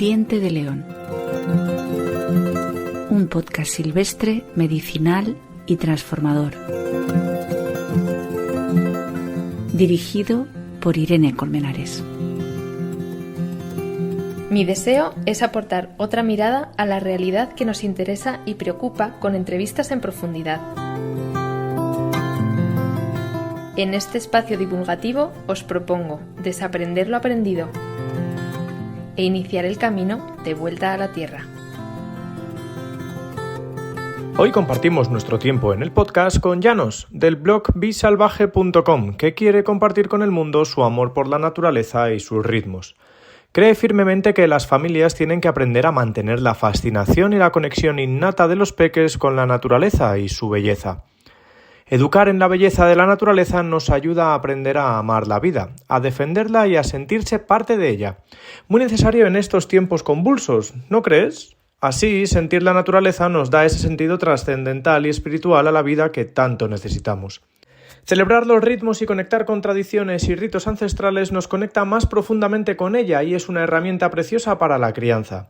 Diente de león. Un podcast silvestre, medicinal y transformador. Dirigido por Irene Colmenares. Mi deseo es aportar otra mirada a la realidad que nos interesa y preocupa con entrevistas en profundidad. En este espacio divulgativo os propongo desaprender lo aprendido e iniciar el camino de vuelta a la Tierra. Hoy compartimos nuestro tiempo en el podcast con Llanos, del blog bisalvaje.com, que quiere compartir con el mundo su amor por la naturaleza y sus ritmos. Cree firmemente que las familias tienen que aprender a mantener la fascinación y la conexión innata de los peques con la naturaleza y su belleza. Educar en la belleza de la naturaleza nos ayuda a aprender a amar la vida, a defenderla y a sentirse parte de ella. Muy necesario en estos tiempos convulsos, ¿no crees? Así, sentir la naturaleza nos da ese sentido trascendental y espiritual a la vida que tanto necesitamos. Celebrar los ritmos y conectar con tradiciones y ritos ancestrales nos conecta más profundamente con ella y es una herramienta preciosa para la crianza.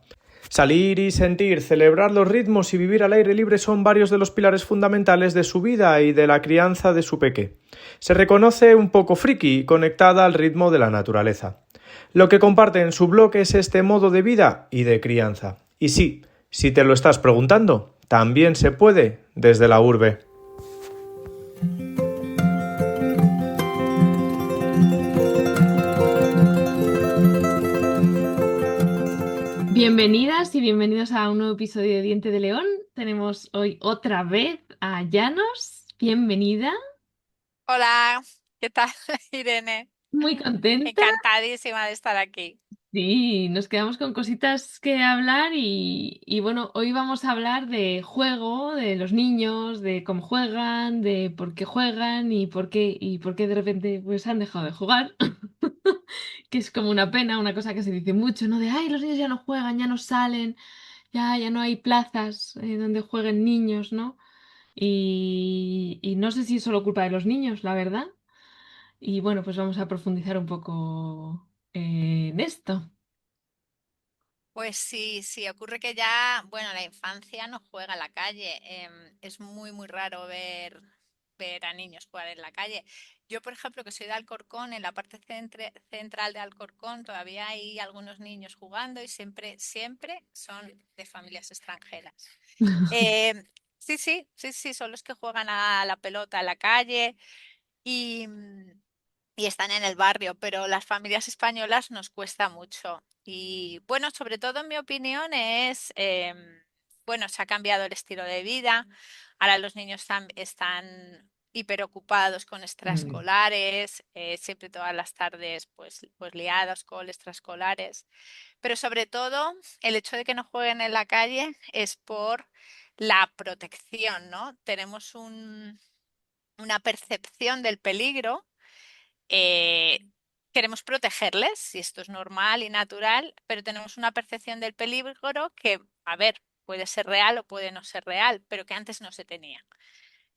Salir y sentir, celebrar los ritmos y vivir al aire libre son varios de los pilares fundamentales de su vida y de la crianza de su peque. Se reconoce un poco friki, conectada al ritmo de la naturaleza. Lo que comparte en su blog es este modo de vida y de crianza. Y sí, si te lo estás preguntando, también se puede desde la urbe. Bienvenidas y bienvenidos a un nuevo episodio de Diente de León. Tenemos hoy otra vez a Llanos. Bienvenida. Hola, ¿qué tal, Irene? Muy contenta. Encantadísima de estar aquí. Sí, nos quedamos con cositas que hablar y bueno, hoy vamos a hablar de juego, de los niños, de cómo juegan, de por qué juegan y por qué de repente pues han dejado de jugar. Que es como una pena, una cosa que se dice mucho, ¿no? De, ay, los niños ya no juegan, ya no salen, ya no hay plazas donde jueguen niños, ¿no? Y no sé si es solo culpa de los niños, la verdad. Y bueno, pues vamos a profundizar un poco en esto. Pues sí, ocurre que ya, bueno, la infancia no juega en la calle. Es muy raro ver a niños jugar en la calle. Yo, por ejemplo, que soy de Alcorcón, en la parte central de Alcorcón todavía hay algunos niños jugando y siempre son de familias extranjeras. Eh, sí, son los que juegan a la pelota en la calle y, y están en el barrio, pero las familias españolas nos cuesta mucho. Y bueno, sobre todo en mi opinión bueno, se ha cambiado el estilo de vida. Ahora los niños están hiperocupados con extraescolares, siempre todas las tardes pues liados con extraescolares. Pero sobre todo el hecho de que no jueguen en la calle es por la protección, ¿no? Tenemos una percepción del peligro. Queremos protegerles, y esto es normal y natural, pero tenemos una percepción del peligro que, a ver, puede ser real o puede no ser real, pero que antes no se tenía.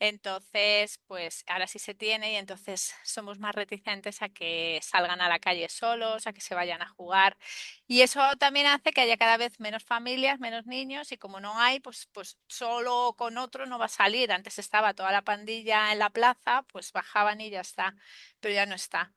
Entonces, pues ahora sí se tiene y entonces somos más reticentes a que salgan a la calle solos, a que se vayan a jugar. Y eso también hace que haya cada vez menos familias, menos niños y como no hay, pues solo con otro no va a salir. Antes estaba toda la pandilla en la plaza, pues bajaban y ya está, pero ya no está.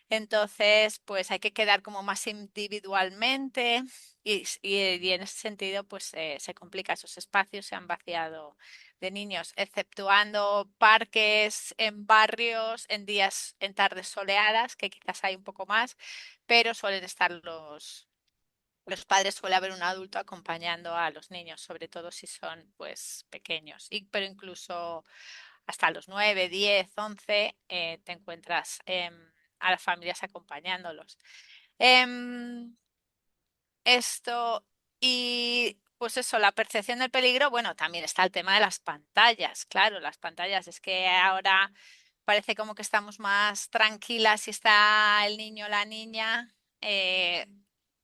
Entonces, pues hay que quedar como más individualmente y en ese sentido, pues se complica. Esos espacios se han vaciado de niños, exceptuando parques en barrios, en días, en tardes soleadas, que quizás hay un poco más, pero suelen estar los padres, suele haber un adulto acompañando a los niños, sobre todo si son pues pequeños, pero incluso hasta los 9, 10, 11 te encuentras a las familias acompañándolos. Em, Esto y pues eso, la percepción del peligro, bueno, también está el tema de las pantallas, claro, las pantallas, es que ahora parece como que estamos más tranquilas si está el niño o la niña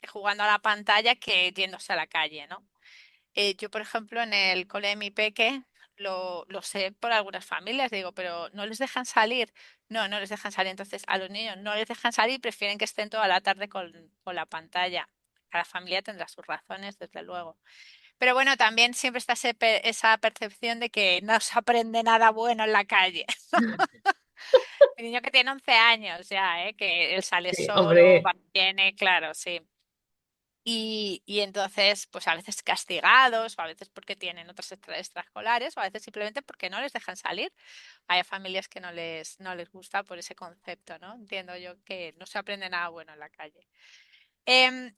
jugando a la pantalla que yéndose a la calle, ¿no? Yo, por ejemplo, en el cole de mi peque, lo sé por algunas familias, digo, pero no les dejan salir. No les dejan salir. Entonces, a los niños no les dejan salir, prefieren que estén toda la tarde con la pantalla. cada familia tendrá sus razones, desde luego. Pero bueno, también siempre está esa percepción de que no se aprende nada bueno en la calle. Mi niño que tiene 11 años ya, ¿eh? Que él sale Sí, solo, hombre, va, viene, claro, sí. Y entonces, pues a veces castigados, o a veces porque tienen otras extraescolares, o a veces simplemente porque no les dejan salir. Hay familias que no les gusta por ese concepto, ¿no? Entiendo yo que no se aprende nada bueno en la calle.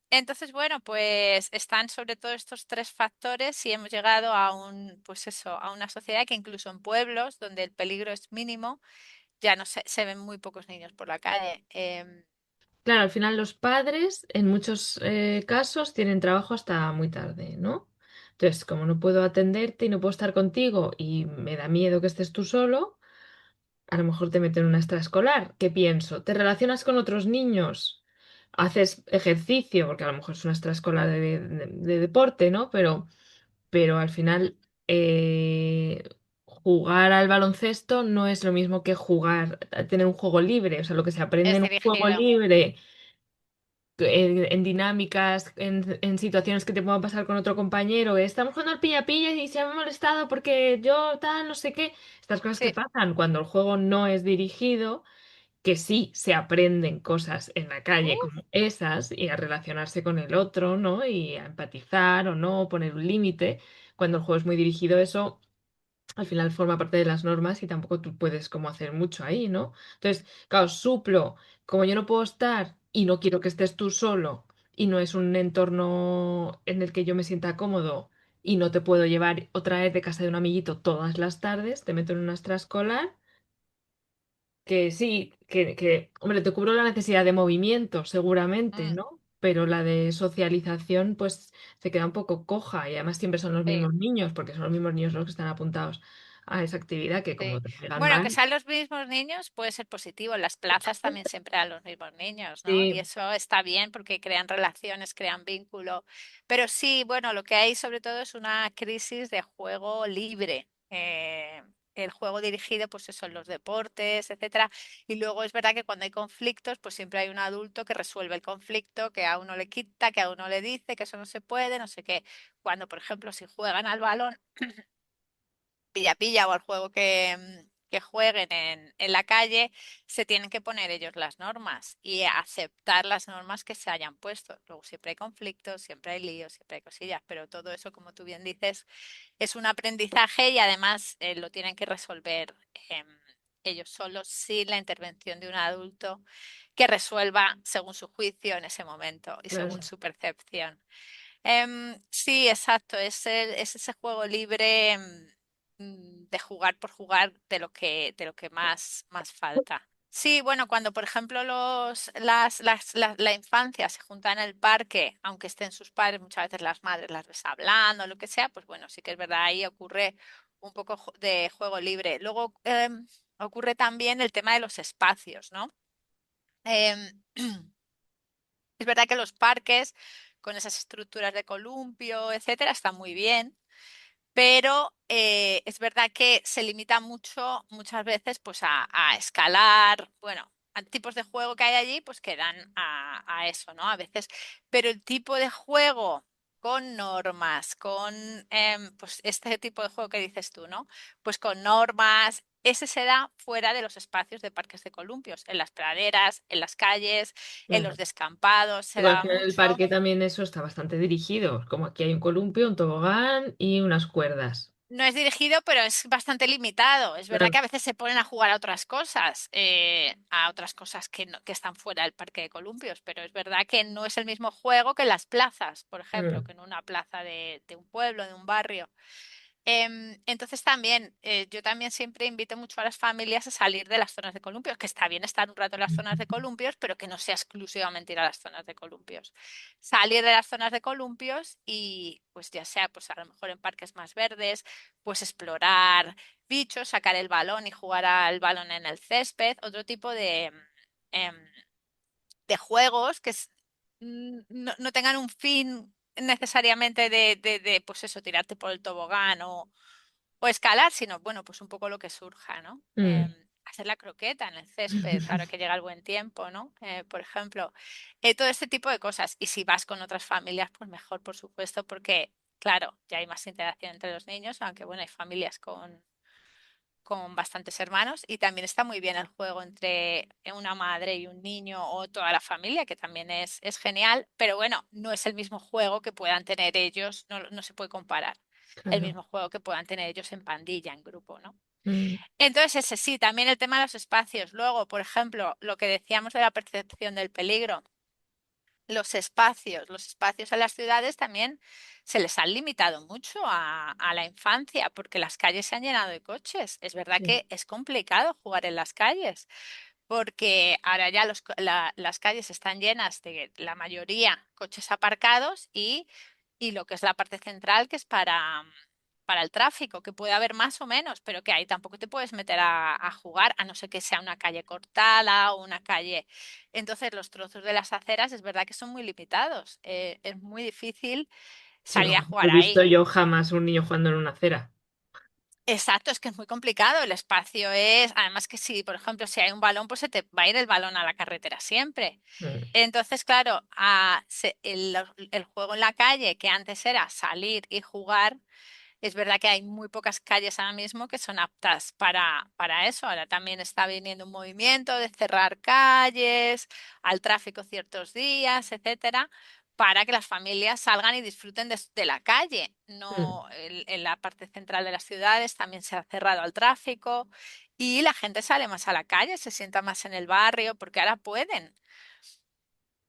Entonces, bueno, pues están sobre todo estos tres factores y hemos llegado a pues eso, a una sociedad que incluso en pueblos donde el peligro es mínimo, ya no se ven muy pocos niños por la calle. claro, al final los padres en muchos casos tienen trabajo hasta muy tarde, ¿no? Entonces, como no puedo atenderte y no puedo estar contigo y me da miedo que estés tú solo, a lo mejor te meten en una extraescolar. ¿Qué pienso? ¿Te relacionas con otros niños? Haces ejercicio, porque a lo mejor es una extraescolar de deporte, ¿no? Pero al final jugar al baloncesto no es lo mismo que jugar, a tener un juego libre. O sea, lo que se aprende Es en un juego dirigido. libre, en dinámicas, en situaciones que te puedan pasar con otro compañero, estamos jugando al pilla-pilla y se me ha molestado porque yo tal, no sé qué. Estas cosas que Sí. pasan cuando el juego no es dirigido, que sí se aprenden cosas en la calle Uh, como esas y a relacionarse con el otro, ¿no? Y a empatizar o no, poner un límite. Cuando el juego es muy dirigido, eso al final forma parte de las normas y tampoco tú puedes como hacer mucho ahí, ¿no? Entonces, claro, suplo, como yo no puedo estar y no quiero que estés tú solo y no es un entorno en el que yo me sienta cómodo y no te puedo llevar o traer de casa de un amiguito todas las tardes, te meto en una extraescolar que sí, hombre, te cubro la necesidad de movimiento, seguramente, mm, ¿no? Pero la de socialización, pues se queda un poco coja y además siempre son los sí. mismos niños, porque son los mismos niños los que están apuntados a esa actividad que como Sí. te digan Bueno, que mal. sean los mismos niños puede ser positivo. En las plazas también siempre a los mismos niños, ¿no? Y Sí, eso está bien porque crean relaciones, crean vínculo. Pero sí, bueno, lo que hay sobre todo es una crisis de juego libre. El juego dirigido, pues eso, en los deportes, etcétera. Y luego es verdad que cuando hay conflictos, pues siempre hay un adulto que resuelve el conflicto, que a uno le quita, que a uno le dice que eso no se puede, no sé qué. Cuando, por ejemplo, si juegan al balón pilla-pilla o al juego que jueguen en la calle, se tienen que poner ellos las normas y aceptar las normas que se hayan puesto. Luego siempre hay conflictos, siempre hay líos, siempre hay cosillas, pero todo eso, como tú bien dices, es un aprendizaje y además lo tienen que resolver ellos solos sin la intervención de un adulto que resuelva según su juicio en ese momento y según claro. su percepción. Sí, exacto. Es ese juego libre de jugar por jugar de lo que más falta. Sí, bueno, cuando por ejemplo la infancia se junta en el parque, aunque estén sus padres, muchas veces las madres las ves hablando, lo que sea, pues bueno, sí que es verdad, ahí ocurre un poco de juego libre. Luego ocurre también el tema de los espacios, ¿no? Em, es verdad que los parques con esas estructuras de columpio, etcétera, están muy bien, pero es verdad que se limita mucho, muchas veces, pues a escalar, bueno, a tipos de juego que hay allí, pues que dan a eso, ¿no? A veces, pero el tipo de juego con normas, con pues este tipo de juego que dices tú, ¿no? Pues con normas, ese se da fuera de los espacios de parques de columpios, en las praderas, en las calles, en los Claro. descampados, se Porque al daba final el mucho. parque también eso está bastante dirigido. Como aquí hay un columpio, un tobogán y unas cuerdas. No es dirigido, pero es bastante limitado. Es verdad Claro. que a veces se ponen a jugar a otras cosas que están fuera del parque de columpios, pero es verdad que no es el mismo juego que en las plazas, por ejemplo, Mm. que en una plaza de un pueblo, de un barrio. Entonces también, yo también siempre invito mucho a las familias a salir de las zonas de columpios, que está bien estar un rato en las zonas de columpios, pero que no sea exclusivamente ir a las zonas de columpios. Salir de las zonas de columpios y pues ya sea pues a lo mejor en parques más verdes, pues explorar bichos, sacar el balón y jugar al balón en el césped, otro tipo em, de juegos no tengan un fin necesariamente pues eso, tirarte por el tobogán o escalar, sino bueno, pues un poco lo que surja, ¿no? Mm. hacer la croqueta en el césped, ahora que llega el buen tiempo, ¿no? Por ejemplo, todo este tipo de cosas. Y si vas con otras familias, pues mejor, por supuesto, porque, claro, ya hay más interacción entre los niños, aunque bueno, hay familias con bastantes hermanos y también está muy bien el juego entre una madre y un niño o toda la familia, que también es genial, pero bueno, no es el mismo juego que puedan tener ellos, no, no se puede comparar el Claro. mismo juego que puedan tener ellos en pandilla, en grupo, ¿no? Mm, Entonces, ese sí, también el tema de los espacios. Luego, por ejemplo, lo que decíamos de la percepción del peligro, los espacios en las ciudades también se les han limitado mucho a la infancia porque las calles se han llenado de coches. Es verdad sí. que es complicado jugar en las calles porque ahora ya las calles están llenas de la mayoría coches aparcados y lo que es la parte central que es para el tráfico, que puede haber más o menos, pero que ahí tampoco te puedes meter a jugar, a no ser que sea una calle cortada o una calle. Entonces, los trozos de las aceras es verdad que son muy limitados. Es muy difícil Sí, salir a vamos, no he jugar visto ahí. yo jamás un niño jugando en una acera. Exacto, es que es muy complicado. El espacio es, además que si, por ejemplo, si hay un balón, pues se te va a ir el balón a la carretera siempre. Mm, Entonces, claro, el juego en la calle, que antes era salir y jugar, es verdad que hay muy pocas calles ahora mismo que son aptas para eso. Ahora también está viniendo un movimiento de cerrar calles, al tráfico ciertos días, etcétera, para que las familias salgan y disfruten de la calle. mm. No, en la parte central de las ciudades también se ha cerrado al tráfico y la gente sale más a la calle, se sienta más en el barrio, porque ahora pueden.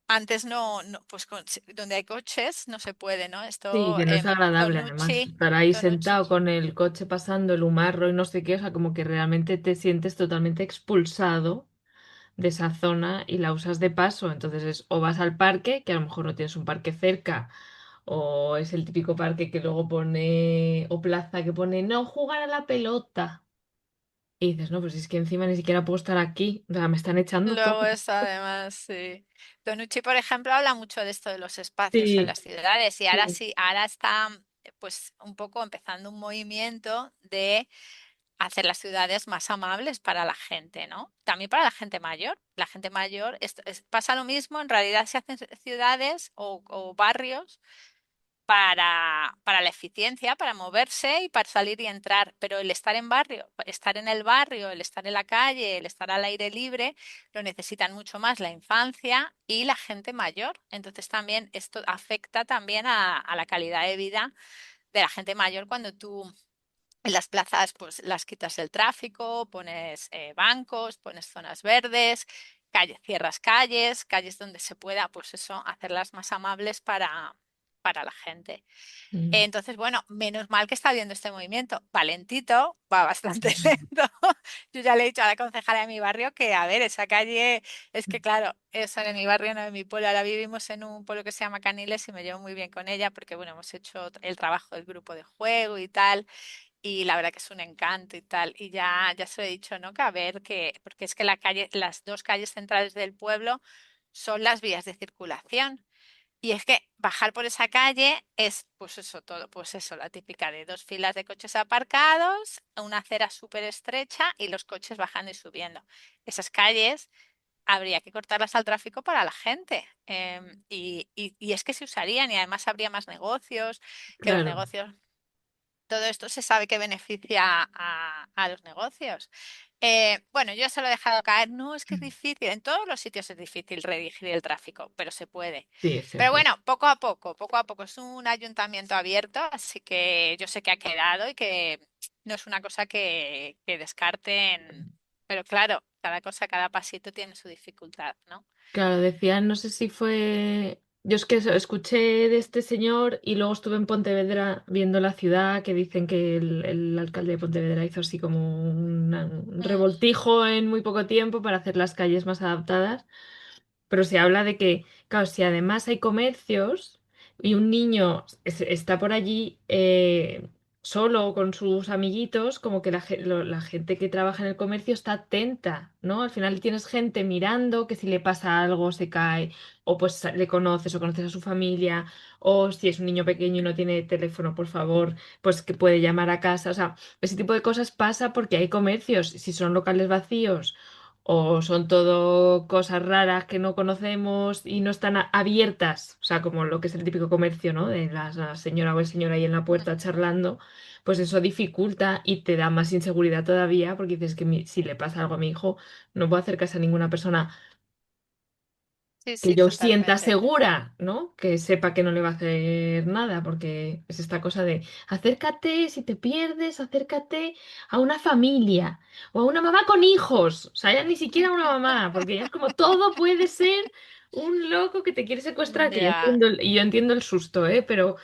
Antes no, pues donde hay coches no se puede, ¿no? Sí, Esto, que no es agradable además Tonucci, estar ahí Tonucci. sentado con el coche pasando, el humarro y no sé qué, o sea, como que realmente te sientes totalmente expulsado de esa zona y la usas de paso. Entonces es o vas al parque, que a lo mejor no tienes un parque cerca, o es el típico parque que luego pone, o plaza que pone, no jugar a la pelota. Y dices, no, pues es que encima ni siquiera puedo estar aquí, o sea, me están echando todo. Luego eso además, sí. Tonucci, por ejemplo, habla mucho de esto de los espacios en Sí, las ciudades y ahora sí, sí, ahora está pues un poco empezando un movimiento de hacer las ciudades más amables para la gente, ¿no? También para la gente mayor. La gente mayor, pasa lo mismo, en realidad se hacen ciudades o barrios para la eficiencia, para moverse y para salir y entrar. Pero el estar en barrio, estar en el barrio, el estar en la calle, el estar al aire libre, lo necesitan mucho más la infancia y la gente mayor. Entonces también esto afecta también a la calidad de vida de la gente mayor cuando tú en las plazas pues las quitas el tráfico, pones bancos, pones zonas verdes, cierras calles donde se pueda, pues eso, hacerlas más amables para la gente. mm, Entonces, bueno, menos mal que está habiendo este movimiento. Valentito, va bastante lento. Yo ya le he dicho a la concejala de mi barrio que, a ver, esa calle, es que claro, eso en mi barrio, no en mi pueblo. Ahora vivimos en un pueblo que se llama Caniles y me llevo muy bien con ella porque, bueno, hemos hecho el trabajo del grupo de juego y tal. Y la verdad que es un encanto y tal. Y ya se lo he dicho, ¿no? Que a ver, porque es que las dos calles centrales del pueblo son las vías de circulación. Y es que bajar por esa calle es, pues eso, todo, pues eso, la típica de dos filas de coches aparcados, una acera súper estrecha y los coches bajando y subiendo. Esas calles habría que cortarlas al tráfico para la gente. Y es que se usarían y además habría más negocios, que los claro. negocios todo esto se sabe que beneficia a los negocios. Bueno, yo se lo he dejado caer. No, es que es difícil. En todos los sitios es difícil redirigir el tráfico, pero se puede. Sí, Pero siempre. bueno, poco a poco, poco a poco. Es un ayuntamiento abierto, así que yo sé que ha quedado y que no es una cosa que descarten. Pero claro, cada cosa, cada pasito tiene su dificultad, ¿no? Claro, decían, no sé si fue. Yo es que escuché de este señor y luego estuve en Pontevedra viendo la ciudad, que dicen que el alcalde de Pontevedra hizo así como un Mm, revoltijo en muy poco tiempo para hacer las calles más adaptadas. Pero se habla de que, claro, si además hay comercios y un niño está por allí, solo o con sus amiguitos, como que la gente que trabaja en el comercio está atenta, ¿no? Al final tienes gente mirando que si le pasa algo se cae, o pues le conoces o conoces a su familia, o si es un niño pequeño y no tiene teléfono, por favor, pues que puede llamar a casa. O sea, ese tipo de cosas pasa porque hay comercios, si son locales vacíos. O son todo cosas raras que no conocemos y no están abiertas, o sea, como lo que es el típico comercio, ¿no? De la señora o el señor ahí en la puerta charlando, pues eso dificulta y te da más inseguridad todavía porque dices que si le pasa algo a mi hijo, no puedo hacer caso a ninguna persona Sí, que sí, yo sienta totalmente. segura, ¿no? Que sepa que no le va a hacer nada, porque es esta cosa de acércate, si te pierdes, acércate a una familia o a una mamá con hijos, o sea, ya ni siquiera a una mamá, porque ya es como todo puede ser un loco que te quiere secuestrar, que yo Ya, entiendo, y yo entiendo el susto, ¿eh? Pero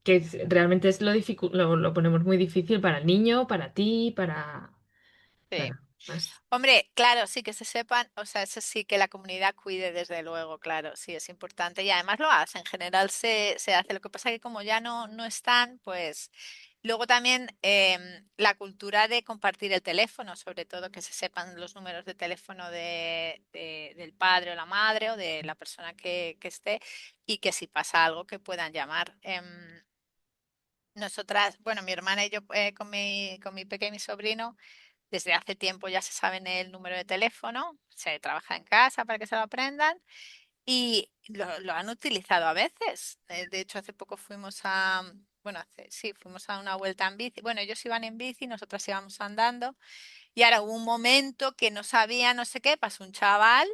que realmente es lo ponemos muy difícil para el niño, para ti, sí. más. Hombre, claro, sí que se sepan, o sea, eso sí que la comunidad cuide desde luego, claro, sí es importante y además lo hace, en general se hace. Lo que pasa que como ya no están, pues luego también la cultura de compartir el teléfono, sobre todo que se sepan los números de teléfono del padre o la madre o de la persona que esté y que si pasa algo que puedan llamar. Nosotras, bueno, mi hermana y yo con mi pequeño y mi sobrino. Desde hace tiempo ya se saben el número de teléfono, se trabaja en casa para que se lo aprendan y lo han utilizado a veces. De hecho, hace poco bueno, sí, fuimos a una vuelta en bici. Bueno, ellos iban en bici, nosotras íbamos andando y ahora hubo un momento que no sabía, no sé qué, pasó un chaval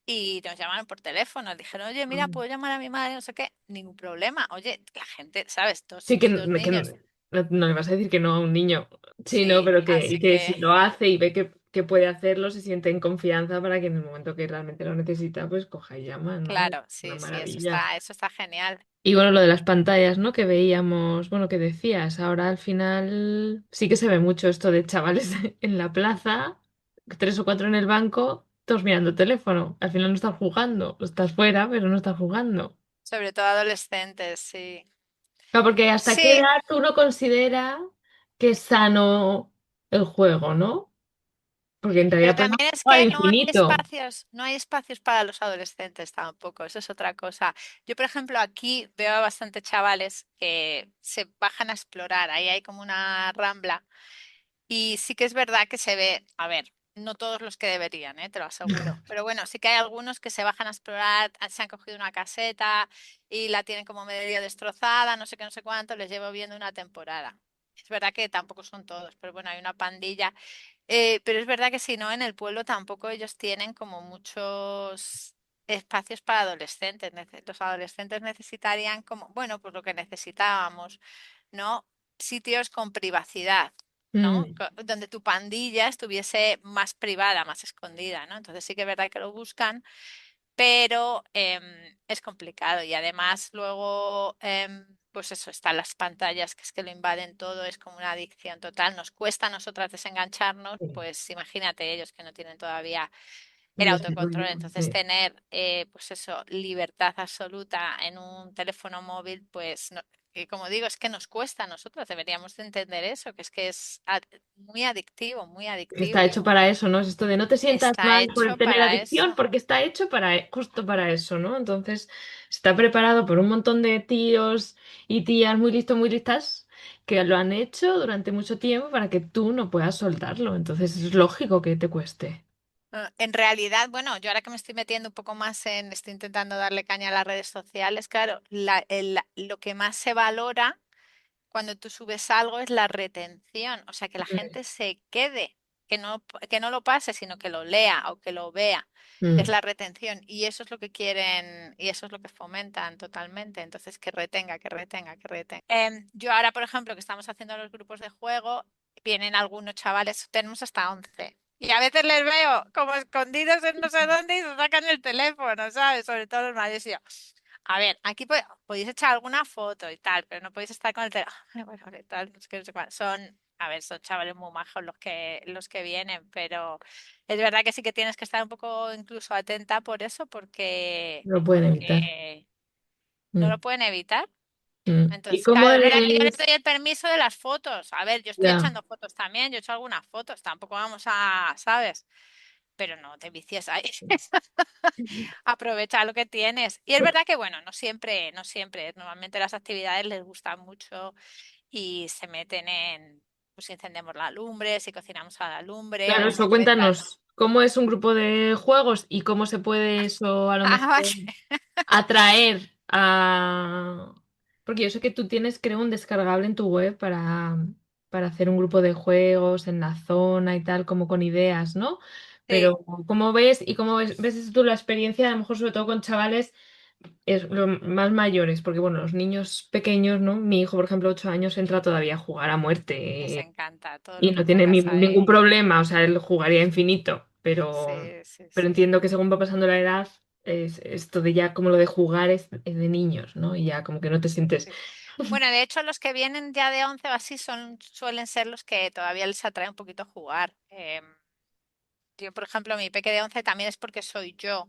y nos llamaron por teléfono. Dijeron, oye, mira, puedo llamar a mi madre, no sé qué, ningún problema. Oye, la gente, ¿sabes? Sí, Dos niños. no le vas a decir que no a un niño. Sí, no, Sí, pero así que si que... lo hace y ve que puede hacerlo, se siente en confianza para que en el momento que realmente lo necesita, pues coja y llama, ¿no? Claro, Una sí, sí, maravilla. eso está genial. Y bueno, lo de las pantallas, ¿no? Que veíamos, bueno, que decías, ahora al final sí que se ve mucho esto de chavales en la plaza, tres o cuatro en el banco, todos mirando el teléfono. Al final no estás jugando, estás fuera, pero no estás jugando. Sobre todo adolescentes, sí. Claro, porque hasta qué Sí, edad uno considera que es sano el juego, ¿no? Porque en pero realidad podemos también es jugar al que infinito. no hay espacios para los adolescentes tampoco, eso es otra cosa. Yo, por ejemplo, aquí veo a bastantes chavales que se bajan a explorar, ahí hay como una rambla y sí que es verdad que se ve, a ver, no todos los que deberían, te lo aseguro, pero bueno, sí que hay algunos que se bajan a explorar, se han cogido una caseta y la tienen como medio destrozada, no sé qué, no sé cuánto, les llevo viendo una temporada. Es verdad que tampoco son todos, pero bueno, hay una pandilla. Pero es verdad que si no, en el pueblo tampoco ellos tienen como muchos espacios para adolescentes. Los adolescentes necesitarían como, bueno, pues lo que necesitábamos, ¿no? Sitios con privacidad, ¿no? Mm, Donde tu pandilla estuviese más privada, más escondida, ¿no? Entonces sí que es verdad que lo buscan, pero es complicado y además luego, pues eso, están las pantallas que es que lo invaden todo, es como una adicción total, nos cuesta a nosotras desengancharnos, sí, pues imagínate ellos que no tienen todavía un el autocontrol, desarrollo, entonces sí. tener, pues eso, libertad absoluta en un teléfono móvil, pues como digo, es que nos cuesta a nosotros, deberíamos de entender eso, que es muy Está adictivo. hecho para eso, ¿no? Es esto de no te sientas Está mal por hecho tener para adicción, eso. porque está hecho justo para eso, ¿no? Entonces, está preparado por un montón de tíos y tías muy listos, muy listas, que lo han hecho durante mucho tiempo para que tú no puedas soltarlo. Entonces, es lógico que te cueste. En realidad, bueno, yo ahora que me estoy metiendo un poco más estoy intentando darle caña a las redes sociales, claro, lo que más se valora cuando tú subes algo es la retención, o sea, que la gente se quede, que no lo pase, sino que lo lea o que lo vea. Es Mm. la retención y eso es lo que quieren y eso es lo que fomentan totalmente. Entonces, que retenga, que retenga, que retenga. Yo ahora, por ejemplo, que estamos haciendo los grupos de juego, vienen algunos chavales, tenemos hasta 11. Y a veces les veo como escondidos en no sé dónde y se sacan el teléfono, ¿sabes? Sobre todo los mayores. Y yo, a ver, aquí podéis echar alguna foto y tal, pero no podéis estar con el teléfono. Bueno, y tal, no sé qué, no sé cuál. A ver, son chavales muy majos los que vienen, pero es verdad que sí que tienes que estar un poco incluso atenta por eso, porque, No lo pueden evitar. porque no Mm. lo pueden evitar. ¿Y Entonces, cómo claro, es verdad que yo les es? doy el permiso de las fotos. A ver, yo estoy Ya. echando fotos también, yo he hecho algunas fotos, tampoco vamos a, ¿sabes? Pero no te vicies ahí. Aprovecha lo que tienes. Y es verdad que, bueno, no siempre, no siempre. Normalmente las actividades les gustan mucho y se meten en, pues encendemos la lumbre, si cocinamos a la lumbre, Claro, hay un eso montón de cosas. cuéntanos. ¿Cómo es un grupo de juegos y cómo se puede eso a lo Ah, mejor vale. atraer a... Porque yo sé que tú tienes, creo, un descargable en tu web para hacer un grupo de juegos en la zona y tal, como con ideas, ¿no? Sí. Pero ¿cómo ves y cómo ves tú la experiencia, a lo mejor sobre todo con chavales más mayores? Porque bueno, los niños pequeños, ¿no? Mi hijo, por ejemplo, 8 años, entra todavía a jugar a Les muerte encanta todo y lo que no tiene pongas ningún ahí. problema, o sea, él jugaría infinito, Sí, sí, pero sí. entiendo que según va pasando la edad, esto de ya como lo de jugar es de niños, ¿no? Y ya como que no te sientes... Sí. Bueno, de hecho, los que vienen ya de 11 o así suelen ser los que todavía les atrae un poquito jugar. Yo, por ejemplo, mi peque de 11 también es porque soy yo.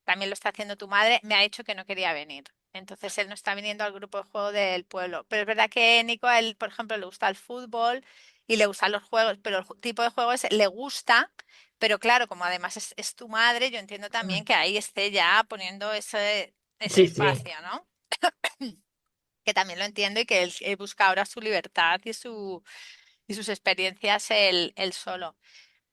También lo está haciendo tu madre. Me ha dicho que no quería venir. Entonces él no está viniendo al grupo de juego del pueblo. Pero es verdad que Nico, a él, por ejemplo, le gusta el fútbol y le gustan los juegos, pero el tipo de juegos le gusta. Pero claro, como además es tu madre, yo entiendo también que ahí esté ya poniendo ese Sí, sí. espacio, ¿no? Que también lo entiendo y que él busca ahora su libertad y sus experiencias él solo.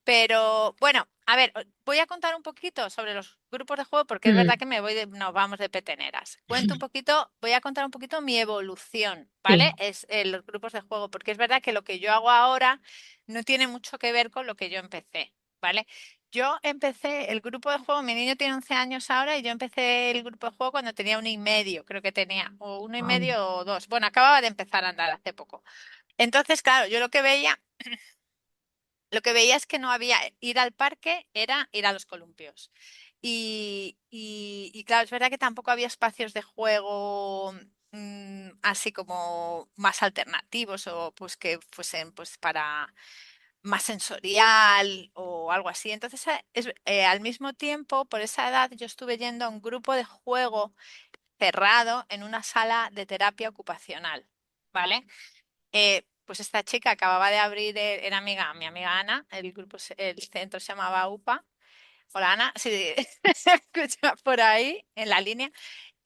Pero bueno, a ver, voy a contar un poquito sobre los grupos de juego porque es verdad Mm, que nos vamos de peteneras. Cuento un poquito, voy a contar un poquito mi evolución, ¿vale? sí. Es los grupos de juego, porque es verdad que lo que yo hago ahora no tiene mucho que ver con lo que yo empecé, ¿vale? Yo empecé el grupo de juego, mi niño tiene 11 años ahora y yo empecé el grupo de juego cuando tenía 1 y medio, creo que tenía, o uno y Ah, medio o 2. Bueno, acababa de empezar a andar hace poco. Entonces, claro, yo lo que veía es que no había, ir al parque era ir a los columpios. Y claro, es verdad que tampoco había espacios de juego así como más alternativos o pues que fuesen pues para más sensorial o algo así. Entonces, al mismo tiempo, por esa edad, yo estuve yendo a un grupo de juego cerrado en una sala de terapia ocupacional, ¿vale? Pues esta chica acababa de abrir, era mi amiga Ana, el centro se llamaba UPA. Hola Ana, si se escucha por ahí en la línea.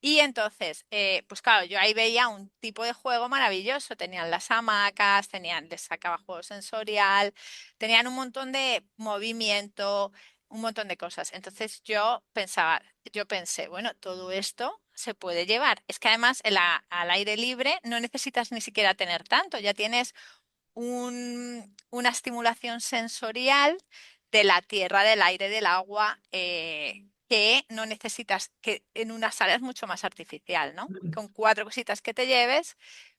Y entonces, pues claro, yo ahí veía un tipo de juego maravilloso. Tenían las hamacas, les sacaba juego sensorial, tenían un montón de movimiento, un montón de cosas. Entonces yo pensé, bueno, todo esto se puede llevar. Es que además al aire libre no necesitas ni siquiera tener tanto, ya tienes una estimulación sensorial de la tierra, del aire, del agua, que no necesitas, que en una sala es mucho más artificial, ¿no? Con 4 cositas que te lleves,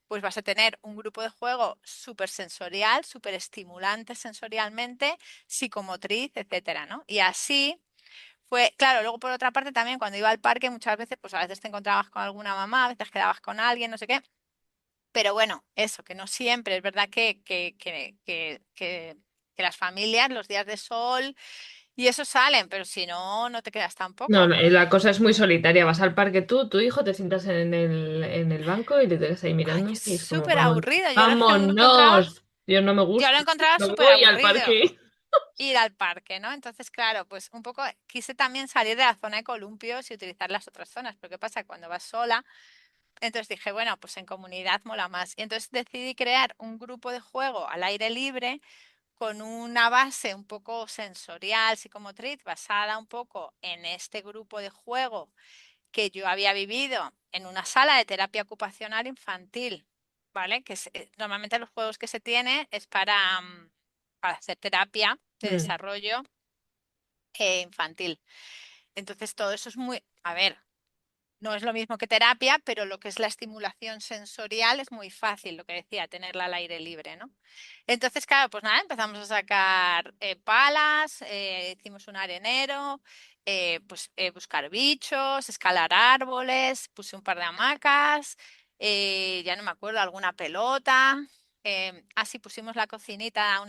pues vas a tener un grupo de juego súper sensorial, súper estimulante sensorialmente, psicomotriz, etcétera, ¿no? Y así fue, claro, luego por otra parte también cuando iba al parque muchas veces, pues a veces te encontrabas con alguna mamá, a veces quedabas con alguien, no sé qué, pero bueno, eso, que no siempre, es verdad que las familias, los días de sol y eso salen, pero si no, no te quedas no, tampoco. no, la cosa es muy solitaria. Vas al parque tú, tu hijo, te sientas en el banco y le quedas ahí Ay, que mirando es y es como, súper vamos, aburrido. Yo lo encontraba, vámonos. Yo no me yo lo gusta, encontraba no súper voy al aburrido parque. ir al parque, ¿no? Entonces, claro, pues un poco quise también salir de la zona de columpios y utilizar las otras zonas, pero ¿qué pasa cuando vas sola? Entonces dije, bueno, pues en comunidad mola más. Y entonces decidí crear un grupo de juego al aire libre con una base un poco sensorial, psicomotriz, basada un poco en este grupo de juego que yo había vivido en una sala de terapia ocupacional infantil, ¿vale? Normalmente los juegos que se tiene es para hacer terapia de Mm. desarrollo infantil. Entonces todo eso es muy, a ver, no es lo mismo que terapia, pero lo que es la estimulación sensorial es muy fácil, lo que decía, tenerla al aire libre, ¿no? Entonces, claro, pues nada, empezamos a sacar palas, hicimos un arenero, buscar bichos, escalar árboles, puse un par de hamacas, ya no me acuerdo, alguna pelota. Así pusimos una cocinita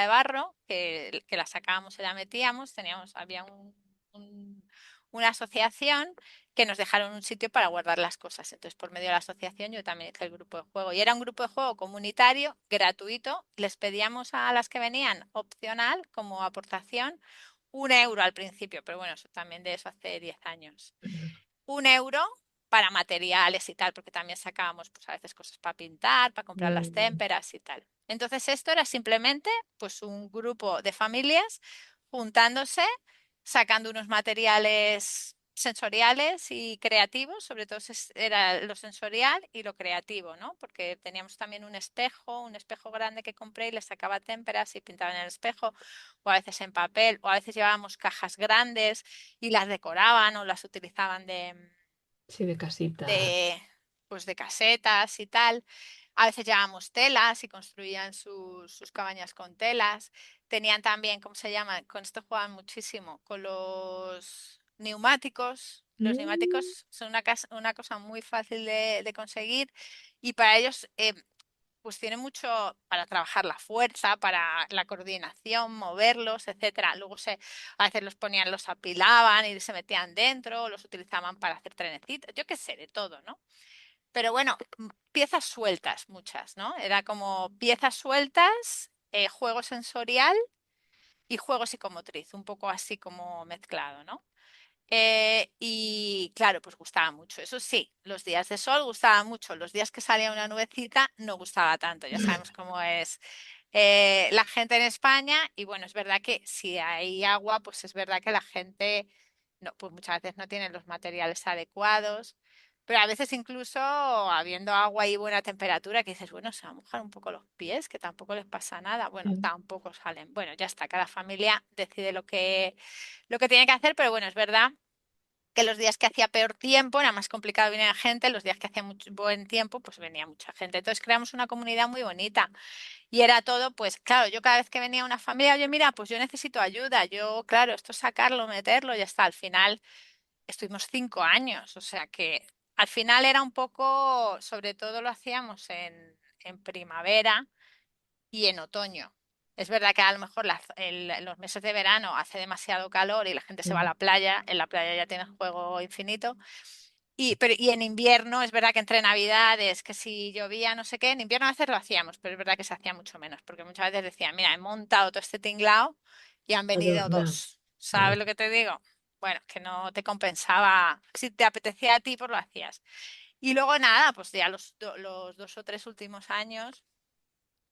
de barro que la sacábamos y la metíamos, había una asociación que nos dejaron un sitio para guardar las cosas. Entonces, por medio de la asociación, yo también hice el grupo de juego. Y era un grupo de juego comunitario, gratuito. Les pedíamos a las que venían opcional como aportación 1 euro al principio, pero bueno, eso también de eso hace 10 años. 1 euro para materiales y tal, porque también sacábamos pues a veces cosas para pintar, para comprar las témperas y tal. Entonces esto era simplemente pues un grupo de familias juntándose, sacando unos materiales sensoriales y creativos, sobre todo era lo sensorial y lo creativo, ¿no? Porque teníamos también un espejo grande que compré y le sacaba témperas y pintaba en el espejo, o a veces en papel, o a veces llevábamos cajas grandes y las decoraban o las utilizaban Sí, de casita. de, pues de casetas y tal. A veces llevábamos telas y construían sus cabañas con telas. Tenían también, ¿cómo se llama? Con esto jugaban muchísimo, con los neumáticos. Los Mm. neumáticos son una cosa muy fácil de conseguir y para ellos pues tiene mucho para trabajar la fuerza, para la coordinación, moverlos, etcétera. Luego a veces los ponían, los apilaban y se metían dentro, los utilizaban para hacer trenecitos, yo qué sé, de todo, ¿no? Pero bueno, piezas sueltas muchas, ¿no? Era como piezas sueltas, juego sensorial y juego psicomotriz, un poco así como mezclado, ¿no? Y claro, pues gustaba mucho. Eso sí, los días de sol gustaban mucho. Los días que salía una nubecita no gustaba tanto. Ya sabemos cómo es la gente en España. Y bueno, es verdad que si hay agua, pues es verdad que la gente no, pues muchas veces no tiene los materiales adecuados. Pero a veces incluso habiendo agua y buena temperatura, que dices, bueno, se van a mojar un poco los pies, que tampoco les pasa nada. Bueno, tampoco salen. Bueno, ya está, cada familia decide lo que tiene que hacer, pero bueno, es verdad que los días que hacía peor tiempo era más complicado venir a gente, los días que hacía mucho buen tiempo, pues venía mucha gente. Entonces creamos una comunidad muy bonita y era todo, pues claro, yo cada vez que venía una familia, oye, mira, pues yo necesito ayuda, yo, claro, esto es sacarlo, meterlo, ya está. Al final estuvimos 5 años, o sea que al final era un poco, sobre todo lo hacíamos en primavera y en otoño. Es verdad que a lo mejor los meses de verano hace demasiado calor y la gente se va a la playa, en la playa ya tienes juego infinito. Y en invierno es verdad que entre Navidades, que si llovía, no sé qué, en invierno a veces lo hacíamos, pero es verdad que se hacía mucho menos, porque muchas veces decían, mira, he montado todo este tinglao y han venido Ya. dos. ¿Sabes lo que te digo? Bueno, que no te compensaba. Si te apetecía a ti, pues lo hacías. Y luego nada, pues ya los 2 o 3 últimos años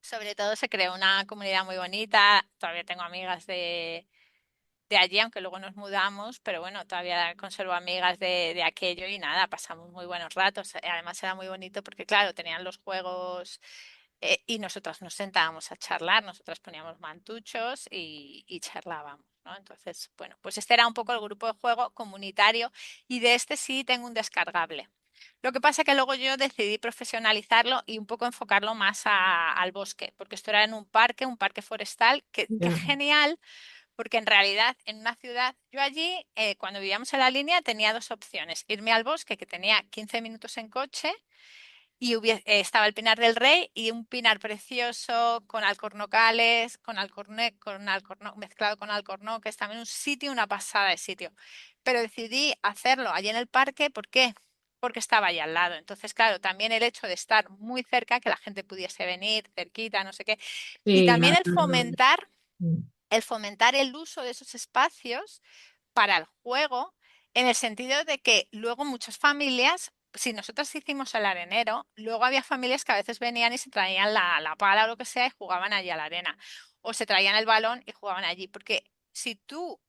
sobre todo se creó una comunidad muy bonita. Todavía tengo amigas de allí, aunque luego nos mudamos, pero bueno, todavía conservo amigas de aquello y nada, pasamos muy buenos ratos. Además era muy bonito porque, claro, tenían los juegos y nosotras nos sentábamos a charlar, nosotras poníamos mantuchos y charlábamos, ¿no? Entonces, bueno, pues este era un poco el grupo de juego comunitario y de este sí tengo un descargable. Lo que pasa es que luego yo decidí profesionalizarlo y un poco enfocarlo más al bosque, porque esto era en un parque forestal, que Ya. genial, porque en realidad en una ciudad, yo allí, cuando vivíamos en la línea, tenía dos opciones, irme al bosque, que tenía 15 minutos en coche, y estaba el Pinar del Rey y un pinar precioso con alcornocales, mezclado con alcornoques, también un sitio, una pasada de sitio. Pero decidí hacerlo allí en el parque, ¿por qué? Porque estaba allí al lado. Entonces, claro, también el hecho de estar muy cerca, que la gente pudiese venir cerquita, no sé qué, y Sí, también más el normal. fomentar Mm. el fomentar el uso de esos espacios para el juego, en el sentido de que luego muchas familias, si nosotros hicimos el arenero, luego había familias que a veces venían y se traían la pala o lo que sea y jugaban allí a la arena. O se traían el balón y jugaban allí. Porque si tú,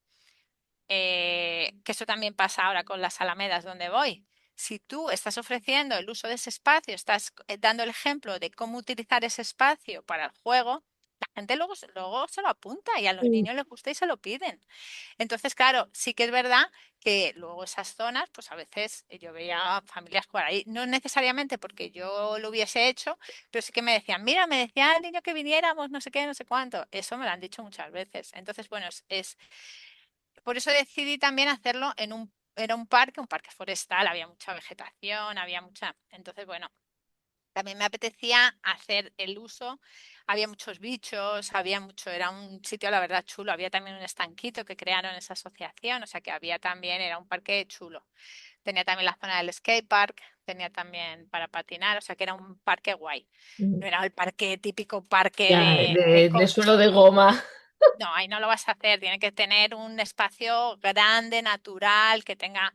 que eso también pasa ahora con las alamedas donde voy, si tú estás ofreciendo el uso de ese espacio, estás dando el ejemplo de cómo utilizar ese espacio para el juego, la gente luego se lo apunta y a los Sí. niños les gusta y se lo piden. Entonces, claro, sí que es verdad que luego esas zonas, pues a veces yo veía familias por ahí, no necesariamente porque yo lo hubiese hecho, pero sí que me decían, mira, me decía el niño que viniéramos, no sé qué, no sé cuánto. Eso me lo han dicho muchas veces. Entonces, bueno, por eso decidí también hacerlo era un parque forestal, había mucha vegetación, había mucha. Entonces, bueno. También me apetecía hacer el uso. Había muchos bichos, había mucho, era un sitio, la verdad, chulo. Había también un estanquito que crearon esa asociación, o sea que había también, era un parque chulo. Tenía también la zona del skate park, tenía también para patinar, o sea que era un parque guay. Mm. No era el parque típico parque Ya, de de suelo de goma. no, ahí no lo vas a hacer. Tiene que tener un espacio grande, natural, que tenga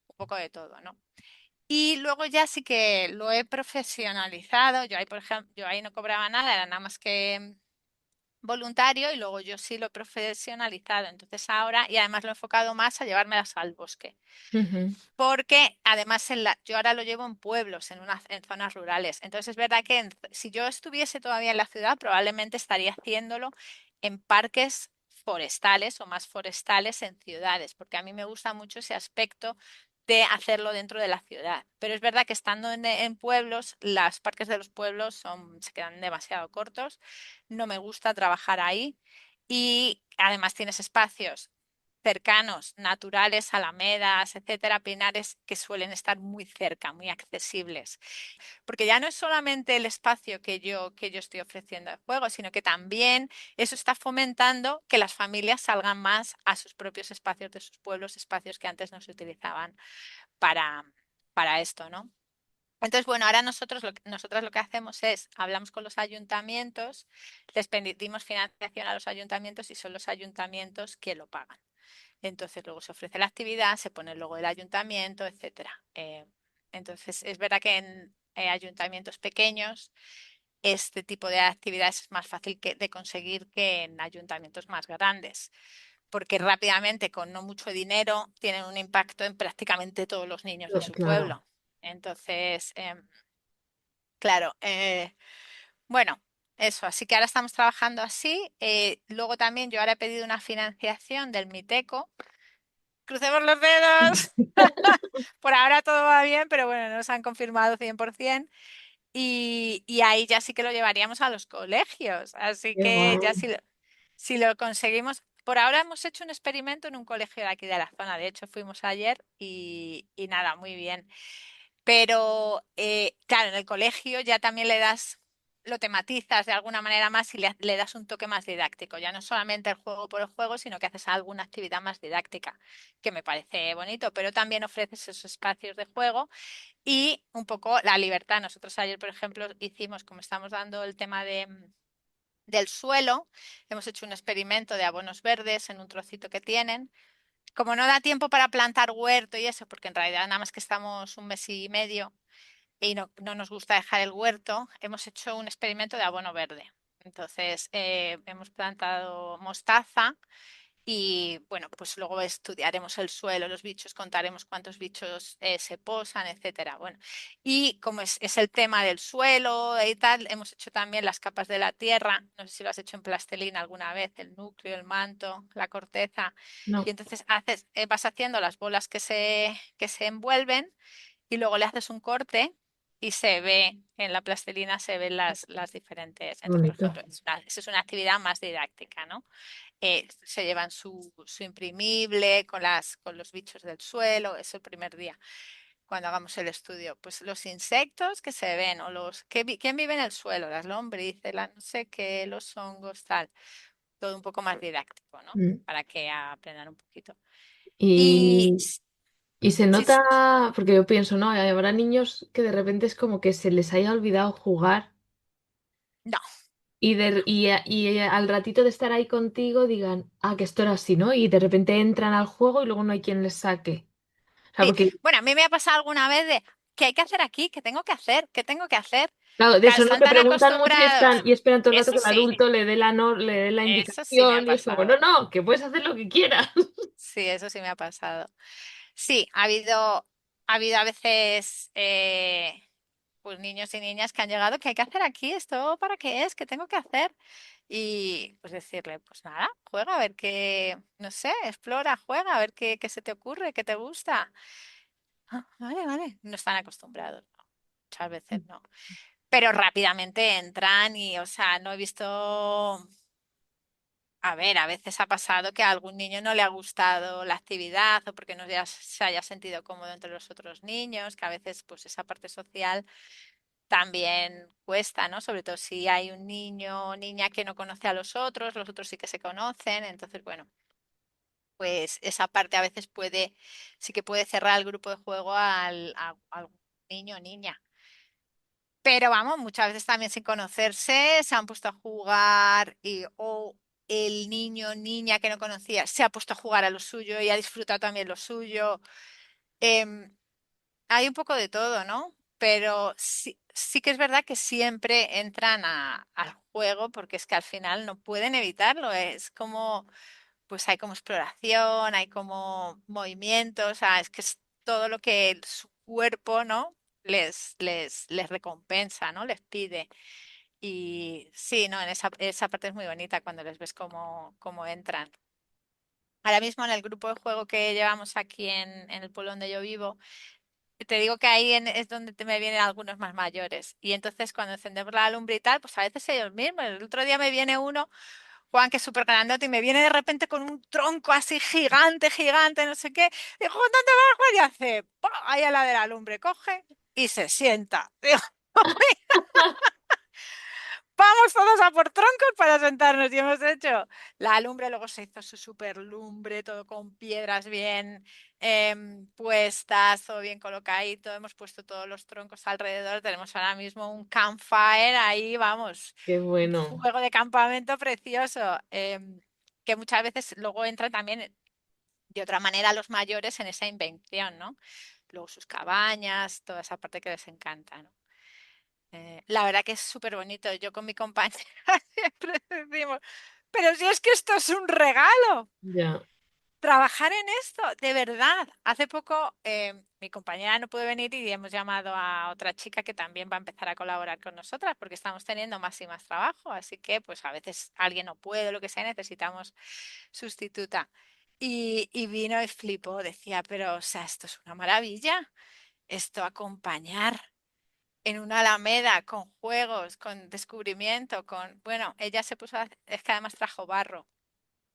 un poco de todo, ¿no? Y luego ya sí que lo he profesionalizado. Yo ahí, por ejemplo, yo ahí no cobraba nada, era nada más que voluntario y luego yo sí lo he profesionalizado. Entonces ahora, y además lo he enfocado más a llevármelas al bosque. Ujú. Porque además yo ahora lo llevo en pueblos, en zonas rurales. Entonces es verdad que si yo estuviese todavía en la ciudad, probablemente estaría haciéndolo en parques forestales o más forestales en ciudades, porque a mí me gusta mucho ese aspecto de hacerlo dentro de la ciudad. Pero es verdad que estando en pueblos, los parques de los pueblos se quedan demasiado cortos. No me gusta trabajar ahí. Y además tienes espacios cercanos, naturales, alamedas, etcétera, pinares que suelen estar muy cerca, muy accesibles. Porque ya no es solamente el espacio que yo estoy ofreciendo de juego, sino que también eso está fomentando que las familias salgan más a sus propios espacios de sus pueblos, espacios que antes no se utilizaban para, para esto, ¿no? Entonces, bueno, ahora nosotras lo que hacemos es, hablamos con los ayuntamientos, les pedimos financiación a los ayuntamientos y son los ayuntamientos que lo pagan. Entonces luego se ofrece la actividad, se pone el logo del ayuntamiento, etcétera. Entonces es verdad que en ayuntamientos pequeños este tipo de actividades es más fácil de conseguir que en ayuntamientos más grandes, porque rápidamente con no mucho dinero tienen un impacto en prácticamente todos los niños de su Claro. pueblo. Entonces, claro, bueno, eso, así que ahora estamos trabajando así. Luego también yo ahora he pedido una financiación del Miteco. Crucemos los dedos. Por ahora todo va bien, pero bueno, no nos han confirmado 100%. Y ahí ya sí que lo llevaríamos a los colegios. Así Qué que guay. ya si lo conseguimos. Por ahora hemos hecho un experimento en un colegio de aquí de la zona. De hecho, fuimos ayer y nada, muy bien. Pero claro, en el colegio ya también lo tematizas de alguna manera más y le das un toque más didáctico. Ya no solamente el juego por el juego, sino que haces alguna actividad más didáctica, que me parece bonito, pero también ofreces esos espacios de juego y un poco la libertad. Nosotros ayer, por ejemplo, hicimos, como estamos dando el tema del suelo, hemos hecho un experimento de abonos verdes en un trocito que tienen. Como no da tiempo para plantar huerto y eso, porque en realidad nada más que estamos un mes y medio y no nos gusta dejar el huerto, hemos hecho un experimento de abono verde. Entonces, hemos plantado mostaza y bueno, pues luego estudiaremos el suelo, los bichos, contaremos cuántos bichos se posan, etcétera. Bueno, y como es el tema del suelo y tal, hemos hecho también las capas de la tierra. No sé si lo has hecho en plastilina alguna vez, el núcleo, el manto, la corteza. Y No, entonces vas haciendo las bolas que se envuelven y luego le haces un corte y se ve en la plastilina, se ven las diferentes. qué Entonces, por bonito. ejemplo, esa es una actividad más didáctica, ¿no? Se llevan su imprimible con los bichos del suelo, es el primer día cuando hagamos el estudio. Pues los insectos que se ven o ¿quién vive en el suelo? Las lombrices, no sé qué, los hongos, tal. Todo un poco más didáctico, ¿no? Mm. Para que aprendan un poquito. Y Y, y se sí, sí, nota, porque yo pienso, ¿no? Habrá niños que de repente es como que se les haya olvidado jugar no, no. y al ratito de estar ahí contigo digan, ah, que esto era así, ¿no? Y de repente entran al juego y luego no hay quien les saque. O sea, Sí, porque, bueno, a mí me ha pasado alguna vez de ¿qué hay que hacer aquí? ¿Qué tengo que hacer? ¿Qué tengo que hacer? claro, de Claro, eso no están que tan preguntan mucho acostumbrados. y esperan todo el rato Eso que el sí, adulto le dé le dé la eso sí me ha indicación y es como, no, pasado. no, que puedes hacer lo que quieras. Sí, eso sí me ha pasado. Sí, ha habido a veces pues niños y niñas que han llegado, ¿qué hay que hacer aquí? ¿Esto para qué es? ¿Qué tengo que hacer? Y pues decirle, pues nada, juega a ver qué, no sé, explora, juega a ver qué se te ocurre, qué te gusta. Ah, vale, vale. No están acostumbrados, ¿no? Muchas veces no. Pero rápidamente entran y, o sea, no he visto. A ver, a veces ha pasado que a algún niño no le ha gustado la actividad o porque no se haya sentido cómodo entre los otros niños, que a veces pues esa parte social también cuesta, ¿no? Sobre todo si hay un niño o niña que no conoce a los otros sí que se conocen, entonces, bueno, pues esa parte a veces sí que puede cerrar el grupo de juego a algún niño o niña. Pero vamos, muchas veces también sin conocerse se han puesto a jugar o el niño o niña que no conocía se ha puesto a jugar a lo suyo y ha disfrutado también lo suyo. Em, Hay un poco de todo, ¿no? Pero sí que es verdad que siempre entran al juego porque es que al final no pueden evitarlo. Es como, pues hay como exploración, hay como movimiento, o sea, es que es todo lo que su cuerpo, ¿no? Les recompensa, ¿no? Les pide. Y sí, ¿no? Esa parte es muy bonita cuando les ves cómo entran. Ahora mismo en el grupo de juego que llevamos aquí en el pueblo donde yo vivo, te digo que ahí es donde me vienen algunos más mayores. Y entonces cuando encendemos la lumbre y tal, pues a veces ellos mismos. El otro día me viene uno, Juan, que es súper grandote, y me viene de repente con un tronco así gigante, gigante, no sé qué. Digo, ¿dónde vas, Juan? Y hace, ¡pum! Ahí a la de la lumbre, coge y se sienta. Digo, vamos todos a por troncos para sentarnos. Y hemos hecho la lumbre, luego se hizo su super lumbre, todo con piedras bien puestas, todo bien colocadito. Hemos puesto todos los troncos alrededor. Tenemos ahora mismo un campfire ahí, vamos, Qué un bueno. fuego de campamento precioso. Que muchas veces luego entran también de otra manera los mayores en esa invención, ¿no? Luego sus cabañas, toda esa parte que les encanta, ¿no? La verdad que es súper bonito. Yo con mi compañera siempre decimos, pero si es que esto es un regalo, Ya, trabajar en esto, de verdad. Hace poco mi compañera no pudo venir y hemos llamado a otra chica que también va a empezar a colaborar con nosotras porque estamos teniendo más y más trabajo. Así que pues a veces alguien no puede, lo que sea, necesitamos sustituta. Y vino y flipó, decía, pero o sea, esto es una maravilla, esto acompañar en una alameda con juegos, con descubrimiento, bueno, ella se puso, es que además trajo barro.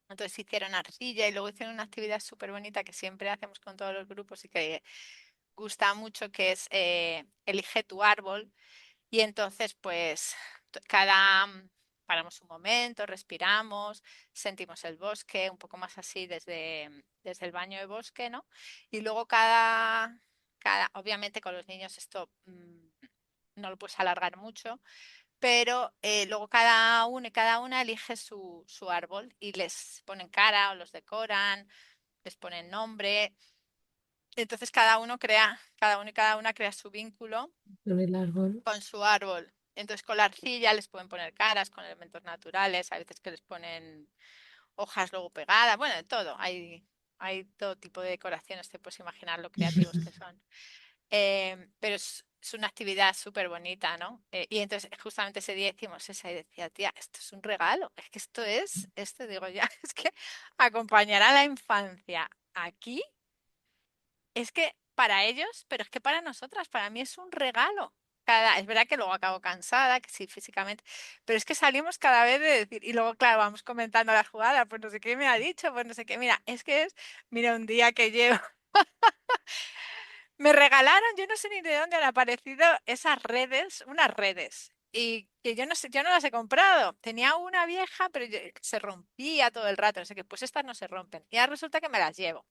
Entonces hicieron arcilla y luego hicieron una actividad súper bonita que siempre hacemos con todos los grupos y que gusta mucho, que es elige tu árbol. Y entonces, pues, paramos un momento, respiramos, sentimos el bosque, un poco más así desde el baño de bosque, ¿no? Y luego obviamente con los niños esto no lo puedes alargar mucho, pero luego cada uno y cada una elige su árbol y les ponen cara o los decoran, les ponen nombre. Entonces cada uno y cada una crea su vínculo con el árbol. con su árbol. Entonces con la arcilla les pueden poner caras con elementos naturales, a veces que les ponen hojas luego pegadas, bueno, de todo. Hay todo tipo de decoraciones, te puedes imaginar lo creativos que son. Pero es una actividad súper bonita, ¿no? Y entonces justamente ese día hicimos esa y decía, tía, esto es un regalo, es que esto digo ya, es que acompañar a la infancia aquí, es que para ellos, pero es que para nosotras, para mí es un regalo. Es verdad que luego acabo cansada, que sí, físicamente, pero es que salimos cada vez de decir, y luego, claro, vamos comentando las jugadas, pues no sé qué me ha dicho, pues no sé qué, mira, un día que llevo, me regalaron, yo no sé ni de dónde han aparecido esas redes, unas redes, y que yo no sé, yo no las he comprado, tenía una vieja, pero se rompía todo el rato, no sé qué, pues estas no se rompen, y ahora resulta que me las llevo.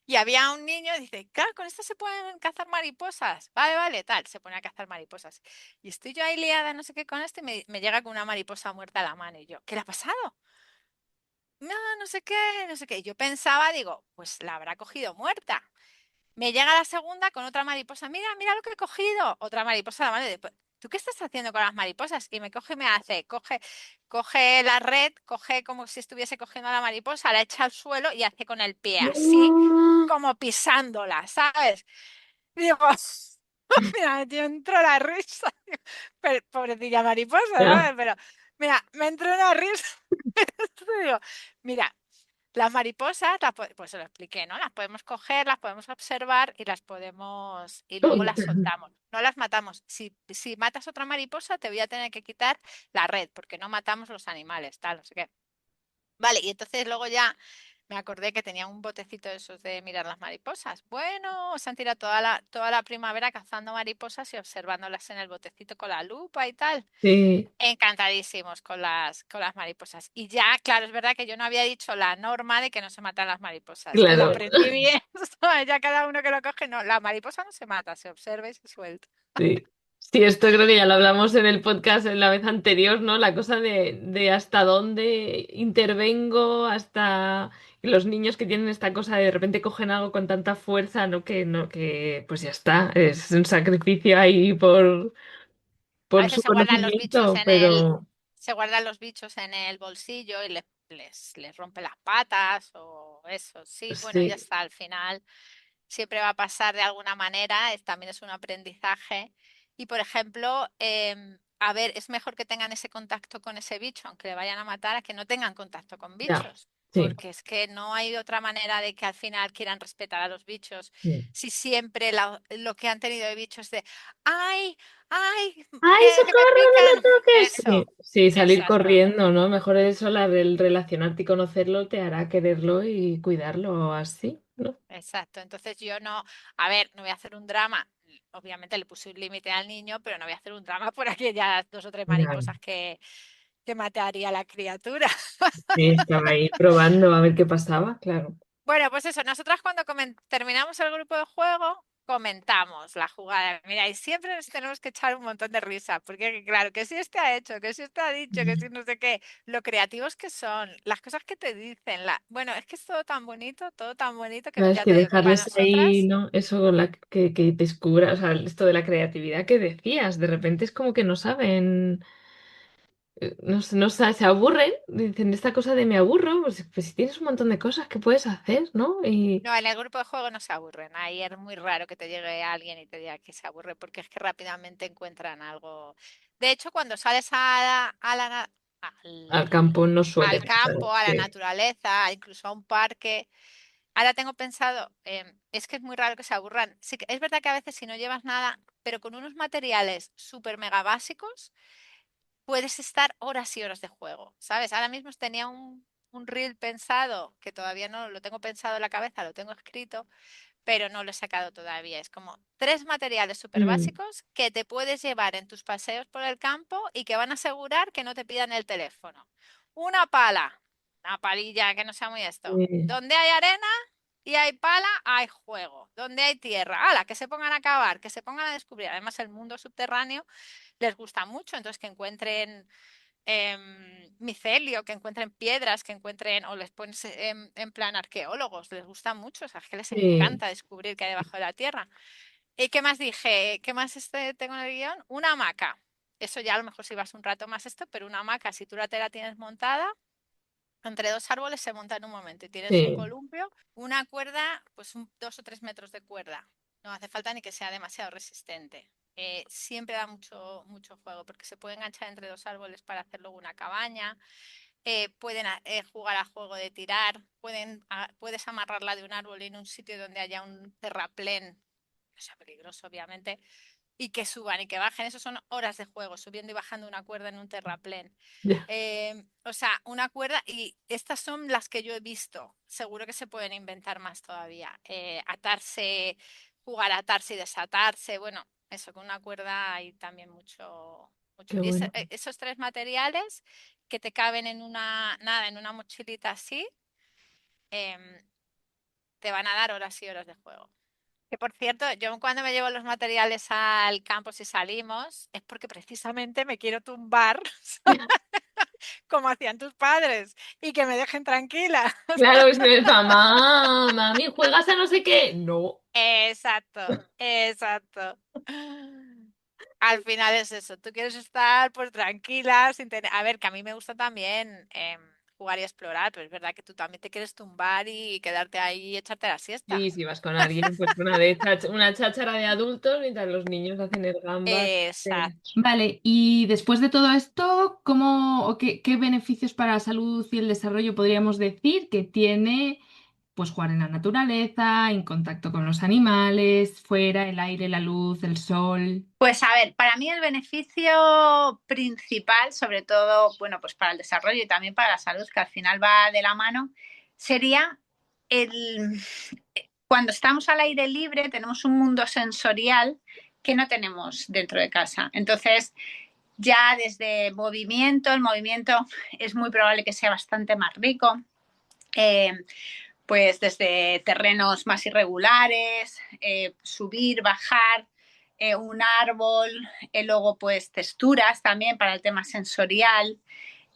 Y había un niño, dice, claro, con esto se pueden cazar mariposas. Vale, vale, tal, se pone a cazar mariposas. Y estoy yo ahí liada, no sé qué, con esto, y me llega con una mariposa muerta a la mano. Y yo, ¿qué le ha pasado? No, no sé qué, no sé qué. Y yo pensaba, digo, pues la habrá cogido muerta. Me llega la segunda con otra mariposa. Mira, mira lo que he cogido. Otra mariposa a la mano. Y después, ¿tú qué estás haciendo con las mariposas? Y me coge y me hace, coge la red, coge como si estuviese cogiendo a la mariposa, la echa al suelo y hace con el pie así, ¡Ah! como pisándola, ¿sabes? Digo, mira, yo entró la risa. Pobrecilla mariposa, Ya. ¿sabes? Pero, mira, me entró una risa. Digo, mira, las mariposas, pues se lo expliqué, ¿no? Las podemos coger, las podemos observar y y luego las soltamos. No las matamos. Si matas otra mariposa, te voy a tener que quitar la red, porque no matamos los animales, tal, no sé qué. Vale, y entonces luego ya me acordé que tenía un botecito de esos de mirar las mariposas. Bueno, se han tirado toda la primavera cazando mariposas y observándolas en el botecito con la lupa y tal. Sí, Encantadísimos con las mariposas. Y ya, claro, es verdad que yo no había dicho la norma de que no se matan las mariposas. Y lo claro. aprendí bien. ¿Sabes? Ya cada uno que lo coge, no, la mariposa no se mata, se observa y se suelta. Sí. Sí, esto creo que ya lo hablamos en el podcast en la vez anterior, ¿no? La cosa de hasta dónde intervengo, hasta los niños que tienen esta cosa de repente cogen algo con tanta fuerza, no, que pues ya está, es un sacrificio ahí A por veces su se guardan los bichos conocimiento, pero se guardan los bichos en el bolsillo y les rompe las patas o eso. Sí, bueno, ya sí, está, al final siempre va a pasar de alguna manera, también es un aprendizaje. Y por ejemplo, a ver, es mejor que tengan ese contacto con ese bicho, aunque le vayan a matar, a que no tengan contacto con ya, bichos. sí. Porque es que no hay otra manera de que al final quieran respetar a los bichos Sí. si siempre lo que han tenido de bichos de, ay, ay, ¡Ay, que me socorro, no me pican. toques! Sí, Eso, sí, salir exacto. corriendo, ¿no? Mejor eso, el relacionarte y conocerlo te hará quererlo y cuidarlo así, ¿no? Exacto, entonces yo no, a ver, no voy a hacer un drama, obviamente le puse un límite al niño, pero no voy a hacer un drama por aquellas dos o tres Ya, mariposas que mataría a la criatura. sí, estaba ahí probando a ver qué pasaba, claro. Bueno, pues eso, nosotras cuando terminamos el grupo de juego, comentamos la jugada. Mira, y siempre nos tenemos que echar un montón de risa, porque claro, que si este ha hecho, que si este ha dicho, que si no sé qué, lo creativos que son, las cosas que te dicen, bueno, es que es todo tan bonito que Sabes ya que te digo que para dejarles ahí, nosotras. ¿no? Eso que descubra, o sea, esto de la creatividad que decías, de repente es como que no saben, se aburren, dicen esta cosa de me aburro, pues si tienes un montón de cosas que puedes hacer, ¿no? Y No, en el grupo de juego no se aburren. Ahí es muy raro que te llegue alguien y te diga que se aburre porque es que rápidamente encuentran algo. De hecho, cuando sales al campo no suele al pasar, campo, a la sí. naturaleza, incluso a un parque, ahora tengo pensado, es que es muy raro que se aburran. Sí que es verdad que a veces si no llevas nada, pero con unos materiales súper mega básicos, puedes estar horas y horas de juego, ¿sabes? Ahora mismo tenía un reel pensado, que todavía no lo tengo pensado en la cabeza, lo tengo escrito, pero no lo he sacado todavía. Es como tres materiales súper Mm, básicos que te puedes llevar en tus paseos por el campo y que van a asegurar que no te pidan el teléfono. Una pala, una palilla que no sea muy esto. sí, Donde hay arena y hay pala, hay juego. Donde hay tierra, ¡hala! Que se pongan a cavar, que se pongan a descubrir. Además, el mundo subterráneo les gusta mucho, entonces que encuentren micelio, que encuentren piedras, que encuentren, o les pones en plan arqueólogos, les gusta mucho, o sea, es que les sí, encanta descubrir qué hay debajo de la tierra. ¿Y qué más dije? ¿Qué más tengo en el guión? Una hamaca. Eso ya a lo mejor si vas un rato más esto, pero una hamaca, si tú la tienes montada, entre dos árboles se monta en un momento y tienes un sí, columpio, una cuerda, pues 2 o 3 metros de cuerda. No hace falta ni que sea demasiado resistente. Siempre da mucho juego porque se puede enganchar entre dos árboles para hacer luego una cabaña. Pueden jugar a juego de tirar. Puedes amarrarla de un árbol en un sitio donde haya un terraplén, no sea peligroso obviamente, y que suban y que bajen. Eso son horas de juego, subiendo y bajando una cuerda en un terraplén. ya, O sea, una cuerda, y estas son las que yo he visto. Seguro que se pueden inventar más todavía. Atarse, jugar a atarse y desatarse. Bueno, eso con una cuerda hay también mucho. qué Y bueno. esos tres materiales que te caben en nada, en una mochilita así, em, te van a dar horas y horas de juego. Que por cierto, yo cuando me llevo los materiales al campo si salimos, es porque precisamente me quiero tumbar como hacían tus padres y que me dejen tranquila. Claro, es que mamá, mami, ¿juegas a no sé qué? No. Exacto, exacto. Al final es eso, tú quieres estar pues tranquila, sin tener. A ver, que a mí me gusta también jugar y explorar, pero es verdad que tú también te quieres tumbar y quedarte ahí y echarte la siesta. Sí, si vas con alguien, pues una cháchara de adultos mientras los niños hacen el gambas. Exacto. Vale, y después de todo esto, ¿cómo o qué beneficios para la salud y el desarrollo podríamos decir que tiene pues jugar en la naturaleza, en contacto con los animales, fuera, el aire, la luz, el sol? Pues a ver, para mí el beneficio principal, sobre todo, bueno, pues para el desarrollo y también para la salud, que al final va de la mano, sería cuando estamos al aire libre tenemos un mundo sensorial que no tenemos dentro de casa. Entonces, ya desde el movimiento es muy probable que sea bastante más rico. Pues desde terrenos más irregulares, subir, bajar, un árbol, luego pues texturas también para el tema sensorial.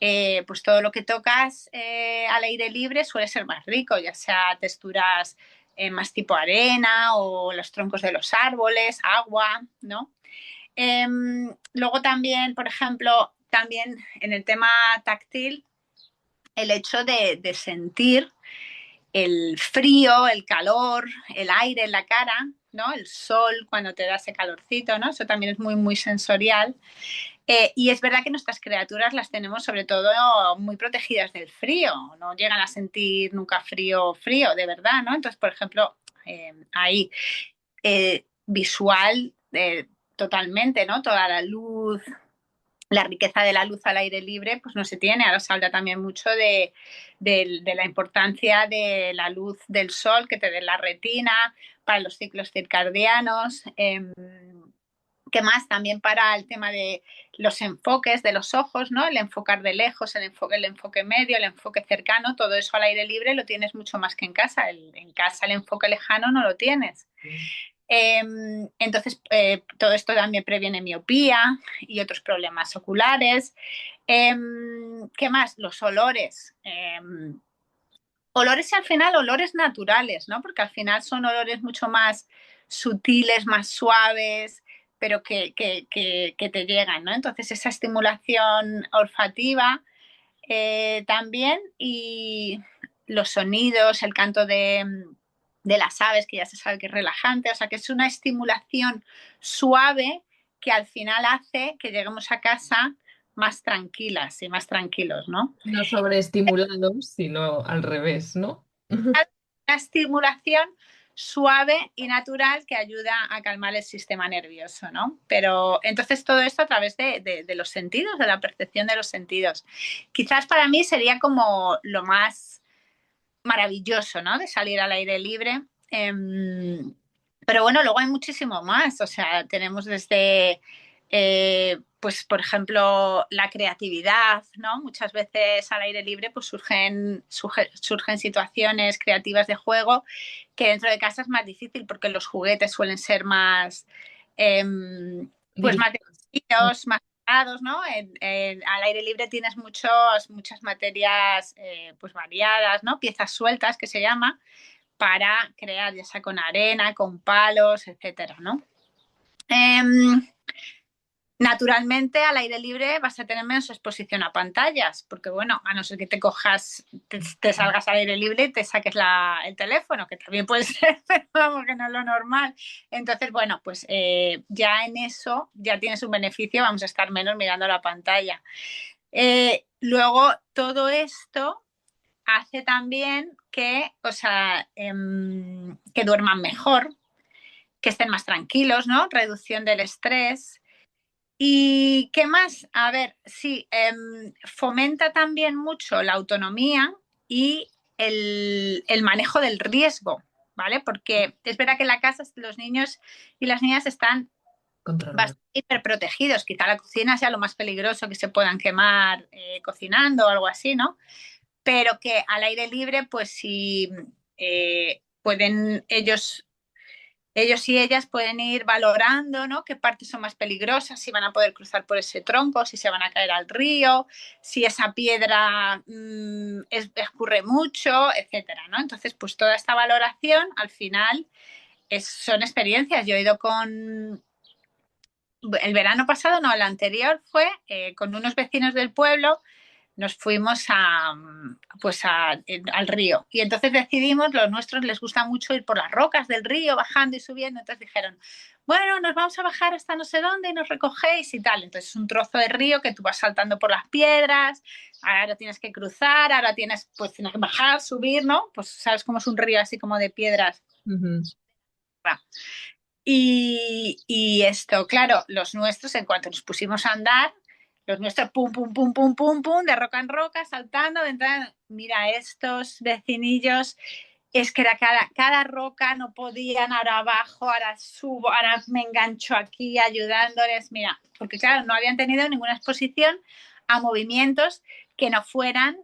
Pues todo lo que tocas al aire libre suele ser más rico, ya sea texturas más tipo arena o los troncos de los árboles, agua, ¿no? Luego también, por ejemplo, también en el tema táctil, el hecho de sentir el frío, el calor, el aire en la cara, ¿no? El sol cuando te da ese calorcito, ¿no? Eso también es muy, muy sensorial. Y es verdad que nuestras criaturas las tenemos sobre todo muy protegidas del frío, no llegan a sentir nunca frío, de verdad, ¿no? Entonces, por ejemplo, ahí visual totalmente, ¿no? Toda la luz, la riqueza de la luz al aire libre, pues no se tiene. Ahora se habla también mucho de la importancia de la luz del sol que te dé la retina para los ciclos circadianos. ¿Qué más? También para el tema de los enfoques de los ojos, ¿no? El enfocar de lejos, el enfoque medio, el enfoque cercano, todo eso al aire libre lo tienes mucho más que en casa. En casa el enfoque lejano no lo tienes. Entonces, todo esto también previene miopía y otros problemas oculares. ¿Qué más? Los olores. Olores y al final olores naturales, ¿no? Porque al final son olores mucho más sutiles, más suaves, pero que te llegan, ¿no? Entonces esa estimulación olfativa también y los sonidos, el canto de las aves, que ya se sabe que es relajante, o sea que es una estimulación suave que al final hace que lleguemos a casa más tranquilas y más tranquilos, ¿no? No sobreestimulados, sino al revés, ¿no? Una estimulación suave y natural que ayuda a calmar el sistema nervioso, ¿no? Pero entonces todo esto a través de los sentidos, de la percepción de los sentidos. Quizás para mí sería como lo más maravilloso, ¿no? De salir al aire libre. Pero bueno, luego hay muchísimo más. O sea, tenemos desde, pues, por ejemplo, la creatividad, ¿no? Muchas veces al aire libre pues surgen situaciones creativas de juego que dentro de casa es más difícil porque los juguetes suelen ser más, pues, más divertidos, más ¿no? Al aire libre tienes muchas materias pues variadas, ¿no? Piezas sueltas que se llama, para crear, ya sea con arena, con palos, etcétera, ¿no? Naturalmente, al aire libre vas a tener menos exposición a pantallas, porque bueno, a no ser que te cojas, te salgas al aire libre y te saques el teléfono, que también puede ser, pero vamos, que no es lo normal. Entonces, bueno, pues ya en eso ya tienes un beneficio, vamos a estar menos mirando la pantalla. Luego, todo esto hace también que, o sea, que duerman mejor, que estén más tranquilos, ¿no? Reducción del estrés. ¿Y qué más? A ver, sí, fomenta también mucho la autonomía y el manejo del riesgo, ¿vale? Porque es verdad que en la casa los niños y las niñas están bastante hiperprotegidos. Quizá la cocina sea lo más peligroso, que se puedan quemar cocinando o algo así, ¿no? Pero que al aire libre, pues sí pueden ellos y ellas pueden ir valorando, ¿no? Qué partes son más peligrosas, si van a poder cruzar por ese tronco, si se van a caer al río, si esa piedra escurre mucho, etcétera, ¿no? Entonces, pues toda esta valoración al final son experiencias. Yo he ido con el verano pasado, no, el anterior fue con unos vecinos del pueblo. Nos fuimos al río y entonces decidimos, los nuestros les gusta mucho ir por las rocas del río, bajando y subiendo, entonces dijeron, bueno, nos vamos a bajar hasta no sé dónde y nos recogéis y tal. Entonces es un trozo de río que tú vas saltando por las piedras, ahora tienes que cruzar, ahora tienes que bajar, subir, ¿no? Pues sabes cómo es un río así como de piedras. Uh-huh. Y esto, claro, los nuestros, en cuanto nos pusimos a andar, Los nuestros, pum, pum, pum, pum, pum, pum, de roca en roca, saltando, de entrada. Mira, estos vecinillos, es que era cada roca, no podían, ahora abajo, ahora subo, ahora me engancho aquí ayudándoles. Mira, porque claro, no habían tenido ninguna exposición a movimientos que no fueran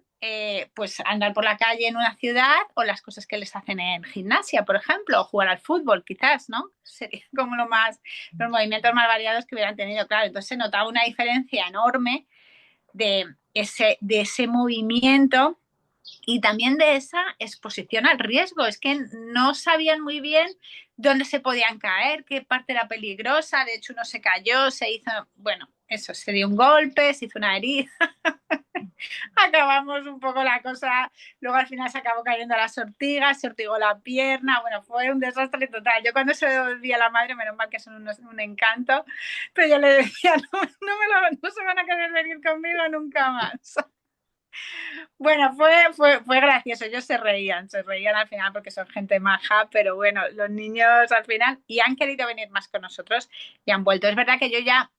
pues andar por la calle en una ciudad o las cosas que les hacen en gimnasia, por ejemplo, o jugar al fútbol, quizás, ¿no? Sería como los movimientos más variados que hubieran tenido, claro. Entonces se notaba una diferencia enorme de ese movimiento y también de esa exposición al riesgo. Es que no sabían muy bien dónde se podían caer, qué parte era peligrosa. De hecho, uno se cayó, se hizo, bueno, eso, se dio un golpe, se hizo una herida. Acabamos un poco la cosa, luego al final se acabó cayendo las ortigas, se ortigó la pierna, bueno, fue un desastre total. Yo cuando se lo volví a la madre, menos mal que son un encanto, pero yo le decía, no se van a querer venir conmigo nunca más. Bueno, fue gracioso, ellos se reían al final porque son gente maja, pero bueno, los niños al final, y han querido venir más con nosotros y han vuelto. Es verdad que yo ya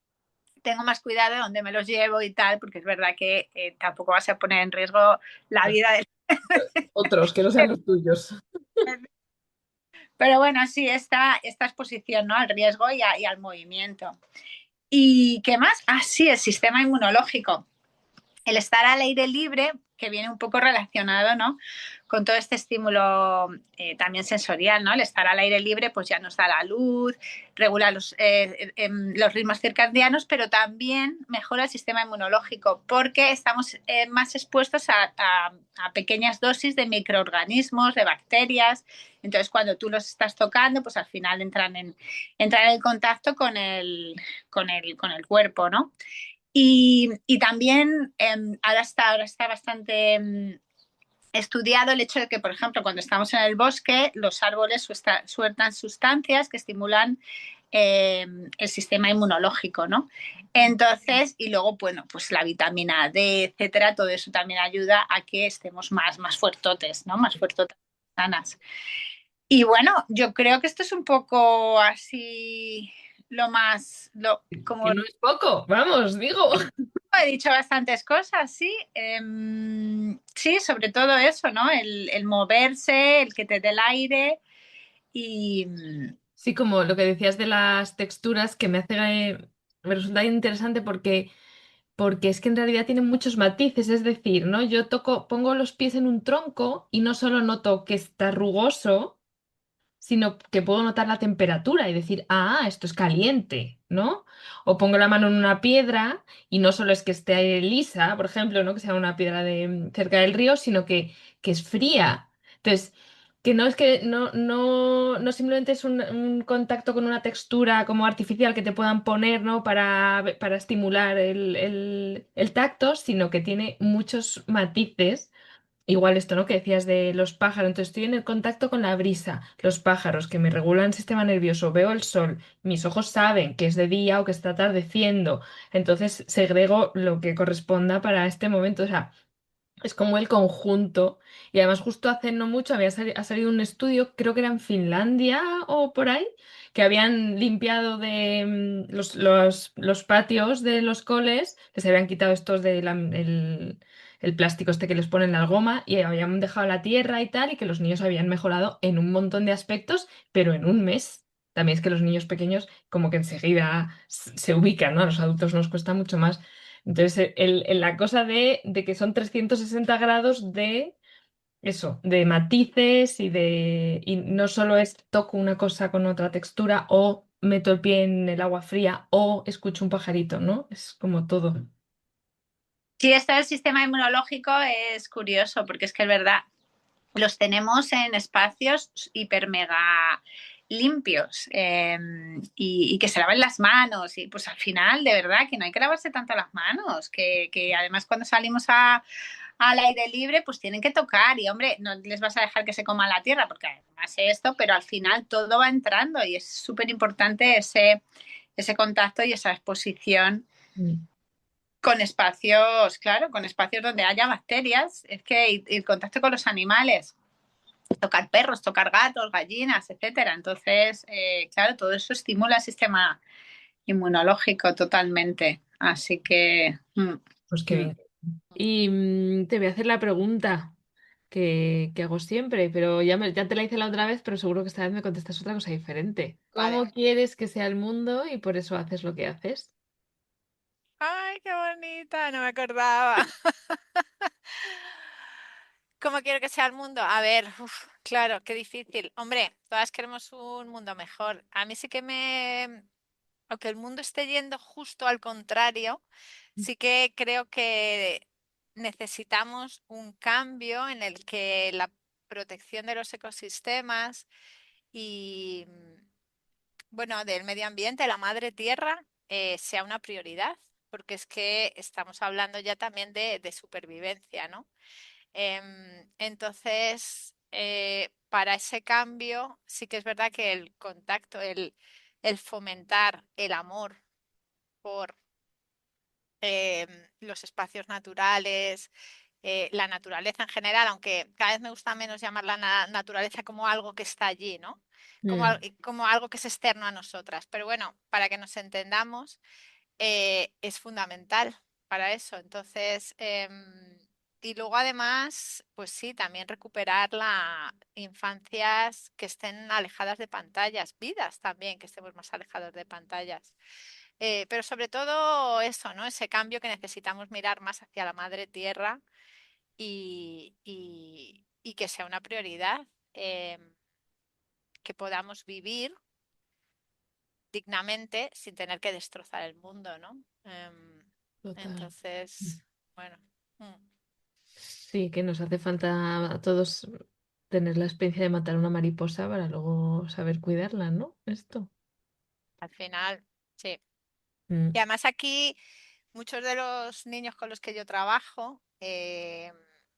tengo más cuidado de dónde me los llevo y tal, porque es verdad que tampoco vas a poner en riesgo la vida de... Otros que no sean los tuyos. Pero bueno, sí, esta exposición, ¿no? Al riesgo y al movimiento. ¿Y qué más? Ah, sí, el sistema inmunológico. El estar al aire libre, que viene un poco relacionado, ¿no? Con todo este estímulo también sensorial, ¿no? El estar al aire libre pues ya nos da la luz, regula los ritmos circadianos, pero también mejora el sistema inmunológico porque estamos más expuestos a pequeñas dosis de microorganismos, de bacterias. Entonces, cuando tú los estás tocando, pues al final entran en contacto con el cuerpo, ¿no? Y también ahora está bastante estudiado el hecho de que, por ejemplo, cuando estamos en el bosque, los árboles sueltan sustancias que estimulan el sistema inmunológico, ¿no? Entonces, y luego, bueno, pues la vitamina D, etcétera, todo eso también ayuda a que estemos más fuertotes, ¿no? Más fuertotas, sanas. Y bueno, yo creo que esto es un poco así como Que no es poco, vamos, digo. he dicho bastantes cosas, sí. Sí, sobre todo eso, ¿no? El moverse, el que te dé el aire y Sí, como lo que decías de las texturas, que me resulta interesante porque es que en realidad tienen muchos matices, es decir, ¿no? Yo pongo los pies en un tronco y no solo noto que está rugoso, sino que puedo notar la temperatura y decir, ah, esto es caliente, ¿no? O pongo la mano en una piedra y no solo es que esté lisa, por ejemplo, ¿no? Que sea una piedra de cerca del río, sino que es fría. Entonces, que no es que no simplemente es un contacto con una textura como artificial que te puedan poner, ¿no? Para estimular el tacto, sino que tiene muchos matices. Igual esto, ¿no? Que decías de los pájaros. Entonces estoy en el contacto con la brisa, los pájaros que me regulan el sistema nervioso, veo el sol, mis ojos saben que es de día o que está atardeciendo. Entonces segrego lo que corresponda para este momento. O sea, es como el conjunto. Y además justo hace no mucho ha salido un estudio, creo que era en Finlandia o por ahí, que habían limpiado los patios de los coles, que se habían quitado estos el plástico este que les ponen la goma y habían dejado la tierra y tal, y que los niños habían mejorado en un montón de aspectos, pero en un mes. También es que los niños pequeños como que enseguida se ubican, ¿no? A los adultos nos cuesta mucho más. Entonces, la cosa de que son 360 grados de eso, de matices y no solo es toco una cosa con otra textura o meto el pie en el agua fría o escucho un pajarito, ¿no? Es como todo. sí, esto del sistema inmunológico es curioso porque es que es verdad, los tenemos en espacios hiper mega limpios y que se laven las manos y pues al final de verdad que no hay que lavarse tanto las manos, que además cuando salimos al aire libre pues tienen que tocar y hombre, no les vas a dejar que se coman la tierra porque además es esto, pero al final todo va entrando y es súper importante ese contacto y esa exposición Mm. con espacios, claro, con espacios donde haya bacterias, es que y el contacto con los animales, tocar perros, tocar gatos, gallinas, etcétera. Entonces, claro, todo eso estimula inmunológico totalmente. Así que Pues qué bien. Y te voy a hacer la pregunta que hago siempre, pero ya te la hice la otra vez, pero seguro que esta vez me contestas otra cosa diferente. Vale. ¿Cómo quieres que sea el mundo y por eso haces lo que haces? Ay, qué bonita, no me acordaba. ¿Cómo quiero que sea el mundo? A ver, claro, qué difícil. Hombre, todas queremos un mundo mejor. A mí sí que aunque el mundo esté yendo justo al contrario, sí que creo que necesitamos un cambio en el que la protección de los ecosistemas y, bueno, del medio ambiente, la madre tierra, sea una prioridad, porque es que estamos hablando ya también de supervivencia, ¿no? Entonces, para ese cambio, sí que es verdad que el contacto, el fomentar el amor por los espacios naturales, la naturaleza en general, aunque cada vez me gusta menos llamar la naturaleza como algo que está allí, ¿no? Mm, Como algo que es externo a nosotras. Pero bueno, para que nos entendamos, es fundamental para eso. Entonces, y luego además, pues sí, también recuperar las infancias que estén alejadas de pantallas, vidas también que estemos más alejados de pantallas. Pero sobre todo eso, ¿no? Ese cambio que necesitamos mirar más hacia la madre tierra y que sea una prioridad, que podamos vivir dignamente sin tener que destrozar el mundo, ¿no? total. Entonces, bueno, mm, Sí, que nos hace falta a todos tener la experiencia de matar una mariposa para luego saber cuidarla, ¿no? Esto. al final, sí. Mm, Y además aquí muchos de los niños con los que yo trabajo,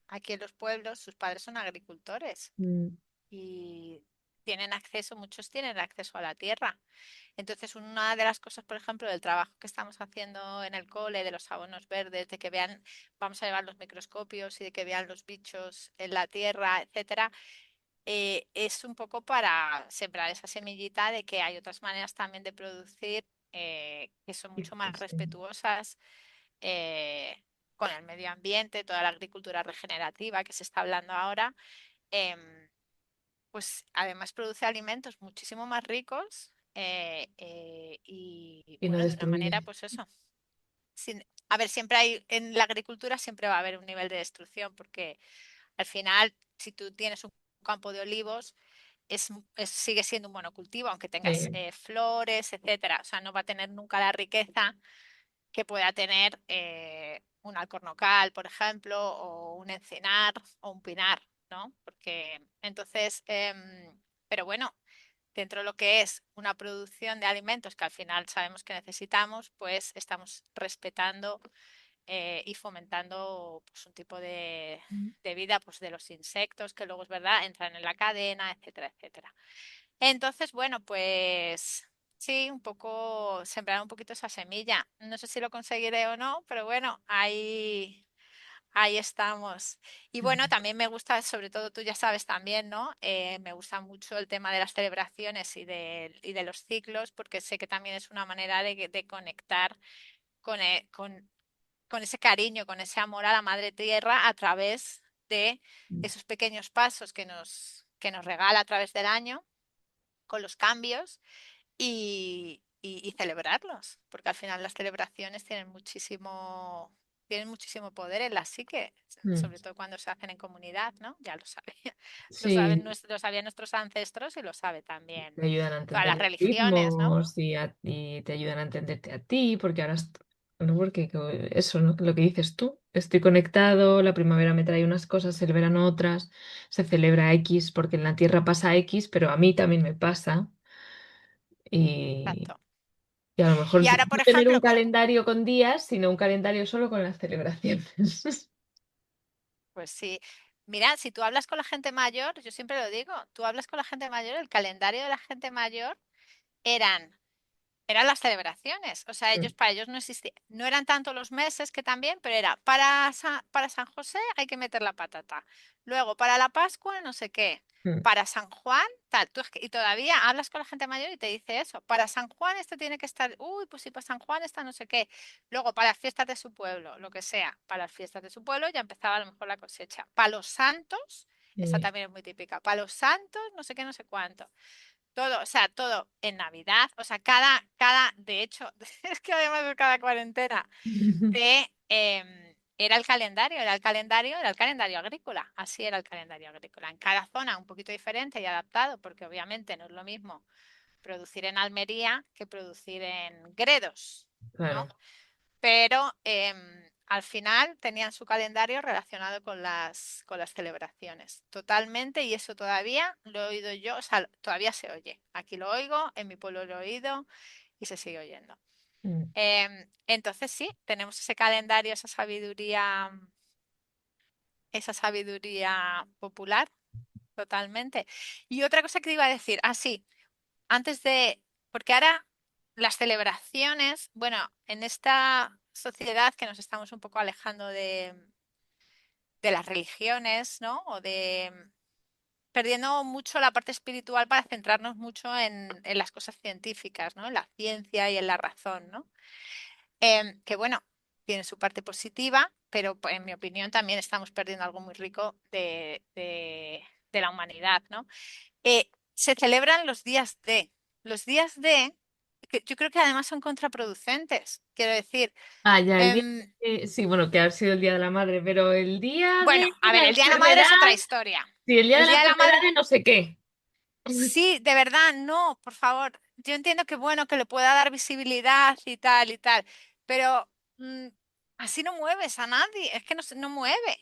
aquí en los pueblos, sus padres son agricultores mm, y tienen acceso, muchos tienen acceso a la tierra. Entonces, una de las cosas, por ejemplo, del trabajo que estamos haciendo en el cole, de los abonos verdes, de que vean, vamos a llevar los microscopios y de que vean los bichos en la tierra, etcétera, es un poco para sembrar esa semillita de que hay otras maneras también de producir, que son sí, mucho más sí. respetuosas, eh, con el medio ambiente, toda la agricultura regenerativa que se está hablando ahora. em, pues además produce alimentos muchísimo más ricos, y Y no bueno, de una manera, destruye. pues eso. A ver, siempre hay, en la agricultura siempre va a haber un nivel de destrucción, porque al final, si tú tienes un campo de olivos, sigue siendo un monocultivo, aunque tengas Sí, flores, etcétera. O sea, no va a tener nunca la riqueza que pueda tener, un alcornocal, por ejemplo, o un encinar o un pinar, ¿no? Porque entonces, pero bueno, dentro de lo que es una producción de alimentos que al final sabemos que necesitamos, pues estamos respetando, y fomentando, pues, un tipo de vida, pues, de los insectos que luego es verdad, entran en la cadena, etcétera, etcétera. Entonces, bueno, pues sí, un poco, sembrar un poquito esa semilla. No sé si lo conseguiré o no, pero bueno, ahí estamos. Y bueno, también me gusta, sobre todo tú ya sabes también, ¿no? Me gusta mucho el tema de las celebraciones y de los ciclos, porque sé que también es una manera de conectar con, con ese cariño, con ese amor a la madre tierra a través de esos pequeños pasos que nos regala a través del año, con los cambios y celebrarlos, porque al final las celebraciones tienen muchísimo poder en la psique, mm, sobre todo cuando se hacen en comunidad, ¿no? Ya lo sabe, sí, lo sabían nuestros ancestros y lo sabe también te ayudan a todas entender las los religiones, ¿no? ritmos y te ayudan a entenderte a ti, porque ahora, no, porque eso, ¿no? Lo que dices tú, estoy conectado, la primavera me trae unas cosas, el verano otras, se celebra X, porque en la Tierra pasa X, pero a mí también me pasa. Y, Exacto. y a lo mejor Y ahora, no por tener un ejemplo, calendario con días, sino un calendario solo con las celebraciones. pues sí, mira, si tú hablas con la gente mayor, yo siempre lo digo, tú hablas con la gente mayor, el calendario de la gente mayor eran eran las celebraciones. O sea, Mm. para ellos no existía, no eran tanto los meses que también, pero era para San José hay que meter la patata. Luego, para la Pascua, no sé qué. Mm. Para San Juan, tal. Y todavía hablas con la gente mayor y te dice eso. Para San Juan esto tiene que estar, uy, pues sí, para San Juan está no sé qué. Luego, para las fiestas de su pueblo, lo que sea. Para las fiestas de su pueblo ya empezaba a lo mejor la cosecha. Para los santos, esa Sí. también es muy típica. Para los santos, no sé qué, no sé cuánto. Todo, o sea, todo en Navidad, o sea, de hecho, es que además de cada cuarentena, era el calendario agrícola, así era el calendario agrícola. En cada zona un poquito diferente y adaptado, porque obviamente no es lo mismo producir en Almería que producir en Gredos, ¿no? Claro. Pero al final tenían su calendario relacionado con las celebraciones, totalmente, y eso todavía lo he oído yo, o sea, todavía se oye. Aquí lo oigo, en mi pueblo lo he oído y se sigue oyendo. Mm. Entonces sí, tenemos ese calendario, esa sabiduría popular, totalmente. Y otra cosa que te iba a decir, sí, antes de, porque ahora las celebraciones, bueno, en esta sociedad que nos estamos un poco alejando de las religiones, ¿no? O de perdiendo mucho la parte espiritual para centrarnos mucho en las cosas científicas, ¿no? En la ciencia y en la razón, ¿no? Que bueno, tiene su parte positiva, pero pues, en mi opinión también estamos perdiendo algo muy rico de la humanidad, ¿no? Se celebran los días de, que yo creo que además son contraproducentes. Quiero decir, Ah, ya, el día. em, Sí, bueno, que ha sido el día de la madre, pero el día bueno, de a ver, la el Día de la Madre enfermedad, es otra historia. sí, el día de El la Día de la enfermedad Madre, de no sé qué. sí, de verdad, no, por favor. Yo entiendo que bueno, que le pueda dar visibilidad y tal, pero mm, así no mueves a nadie, es que no mueve.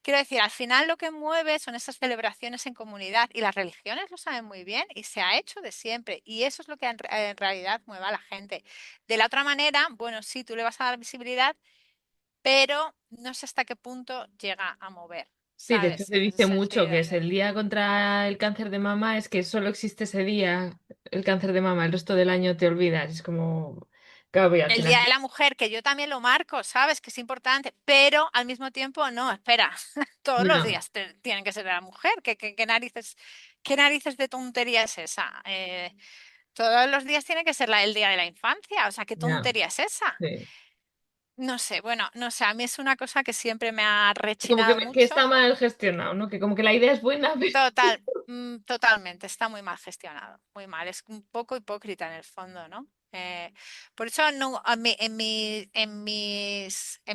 Quiero decir, al final lo que mueve son esas celebraciones en comunidad y las religiones lo saben muy bien y se ha hecho de siempre y eso es lo que en realidad mueve a la gente. De la otra manera, bueno, sí, tú le vas a dar visibilidad, pero no sé hasta qué punto llega a mover, Sí, de hecho ¿sabes? se En ese dice mucho que sentido. es el día contra el cáncer de mama, es que solo existe ese día, el cáncer de mama, el resto del año te olvidas. Es como, claro, y al El final, Día de la Mujer, que yo también lo marco, ¿sabes? Que es importante, pero al mismo tiempo, no, espera, todos los no, días tienen que ser de la mujer. Qué narices de tontería es esa? Todos los días tiene que ser el Día de la Infancia, o sea, ¿qué ya, tontería es esa? sí. No sé, bueno, no sé, a mí es una cosa que siempre me ha Como que, rechinado que mucho. está mal gestionado, ¿no? Que como que la idea es buena, pero... Totalmente, está muy mal gestionado, muy mal, es un poco hipócrita en el fondo, ¿no? Por eso no, en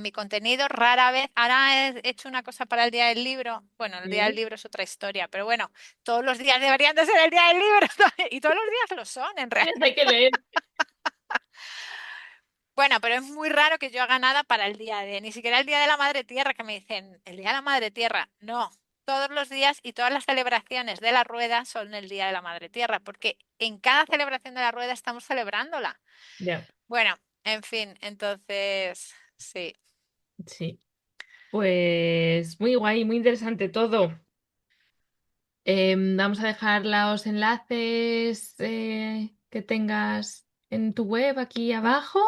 mi contenido rara vez, ahora he hecho una cosa para el Día del Libro, bueno, el Día del Sí, Libro es otra historia, pero bueno, todos los días deberían de ser el Día del Libro y todos los días lo son en realidad. hay que leer. Bueno, pero es muy raro que yo haga nada para el día de, ni siquiera el Día de la Madre Tierra, que me dicen, el Día de la Madre Tierra. No, todos los días y todas las celebraciones de la rueda son el Día de la Madre Tierra, porque en cada celebración de la rueda estamos celebrándola. Ya, Bueno, en fin, entonces, sí. sí. Pues muy guay, muy interesante todo. Vamos a dejar los enlaces que tengas en tu web aquí abajo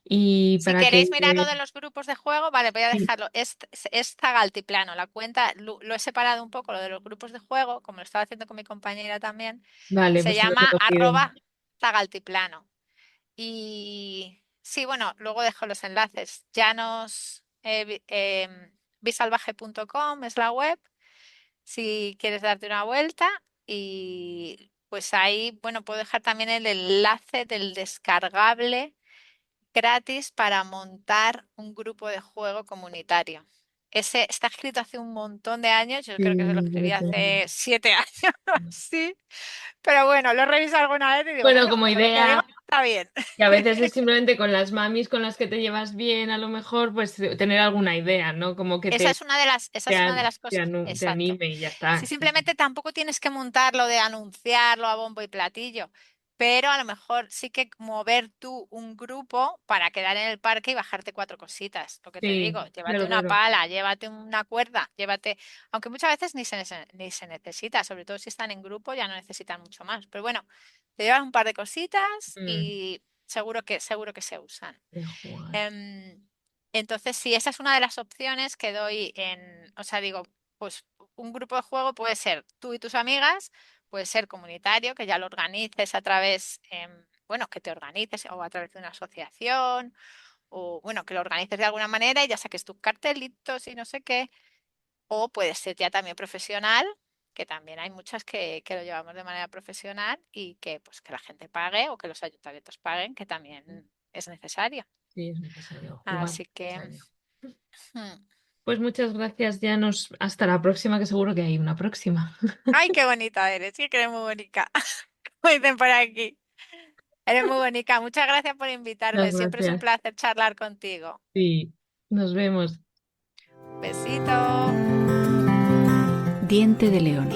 y Si para que... queréis mirar lo de los grupos de juego, vale, voy a Sí, dejarlo. Es Zagaltiplano. La cuenta lo he separado un poco, lo de los grupos de juego, como lo estaba haciendo con mi compañera también. vale, Se pues lo he llama recogido. @Zagaltiplano. Y sí, bueno, luego dejo los enlaces. Visalvaje.com es la web, si quieres darte una vuelta. Y pues ahí, bueno, puedo dejar también el enlace del descargable gratis para montar un grupo de juego comunitario. Ese está escrito hace un montón de años, yo creo que se lo Sí, escribí hace 7 años, sí, pero bueno, lo he revisado alguna vez y digo, bueno, bueno, como por lo que digo idea, está bien. que a veces es simplemente con las mamis con las que te llevas bien, a lo mejor, pues tener alguna idea, ¿no? Como que Esa es una de las cosas, te exacto. anime y ya Si está. simplemente tampoco tienes que montarlo de anunciarlo a bombo y platillo. pero a lo mejor sí que mover tú un grupo para quedar en el parque y bajarte 4 cositas. Lo que te Sí, digo, llévate claro, una claro. pala, llévate una cuerda, llévate, aunque muchas veces ni se necesita, sobre todo si están en grupo ya no necesitan mucho más. Pero bueno, te llevas un par de cositas Mm, y seguro que se usan. de jugar. Entonces, sí, esa es una de las opciones que doy o sea, digo, pues un grupo de juego puede ser tú y tus amigas, puede ser comunitario, que ya lo organices a través, bueno, que te organices o a través de una asociación, o bueno, que lo organices de alguna manera y ya saques tus cartelitos y no sé qué, o puede ser ya también profesional, que también hay muchas que lo llevamos de manera profesional y que pues que la gente pague o que los ayuntamientos paguen, que también es necesario. Sí, es necesario jugar. Así que... Necesario. hmm. Pues muchas gracias, Llanos. Hasta la próxima, que seguro que hay una próxima. Ay, qué bonita eres, sí que eres muy bonita. Como dicen por aquí. Eres muy bonita. Muchas gracias por invitarme. Muchas Siempre es un gracias. placer charlar contigo. Sí, nos vemos. Besito. Diente de león.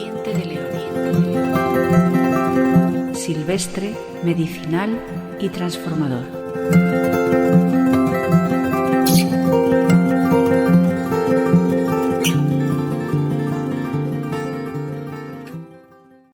Silvestre, medicinal y transformador.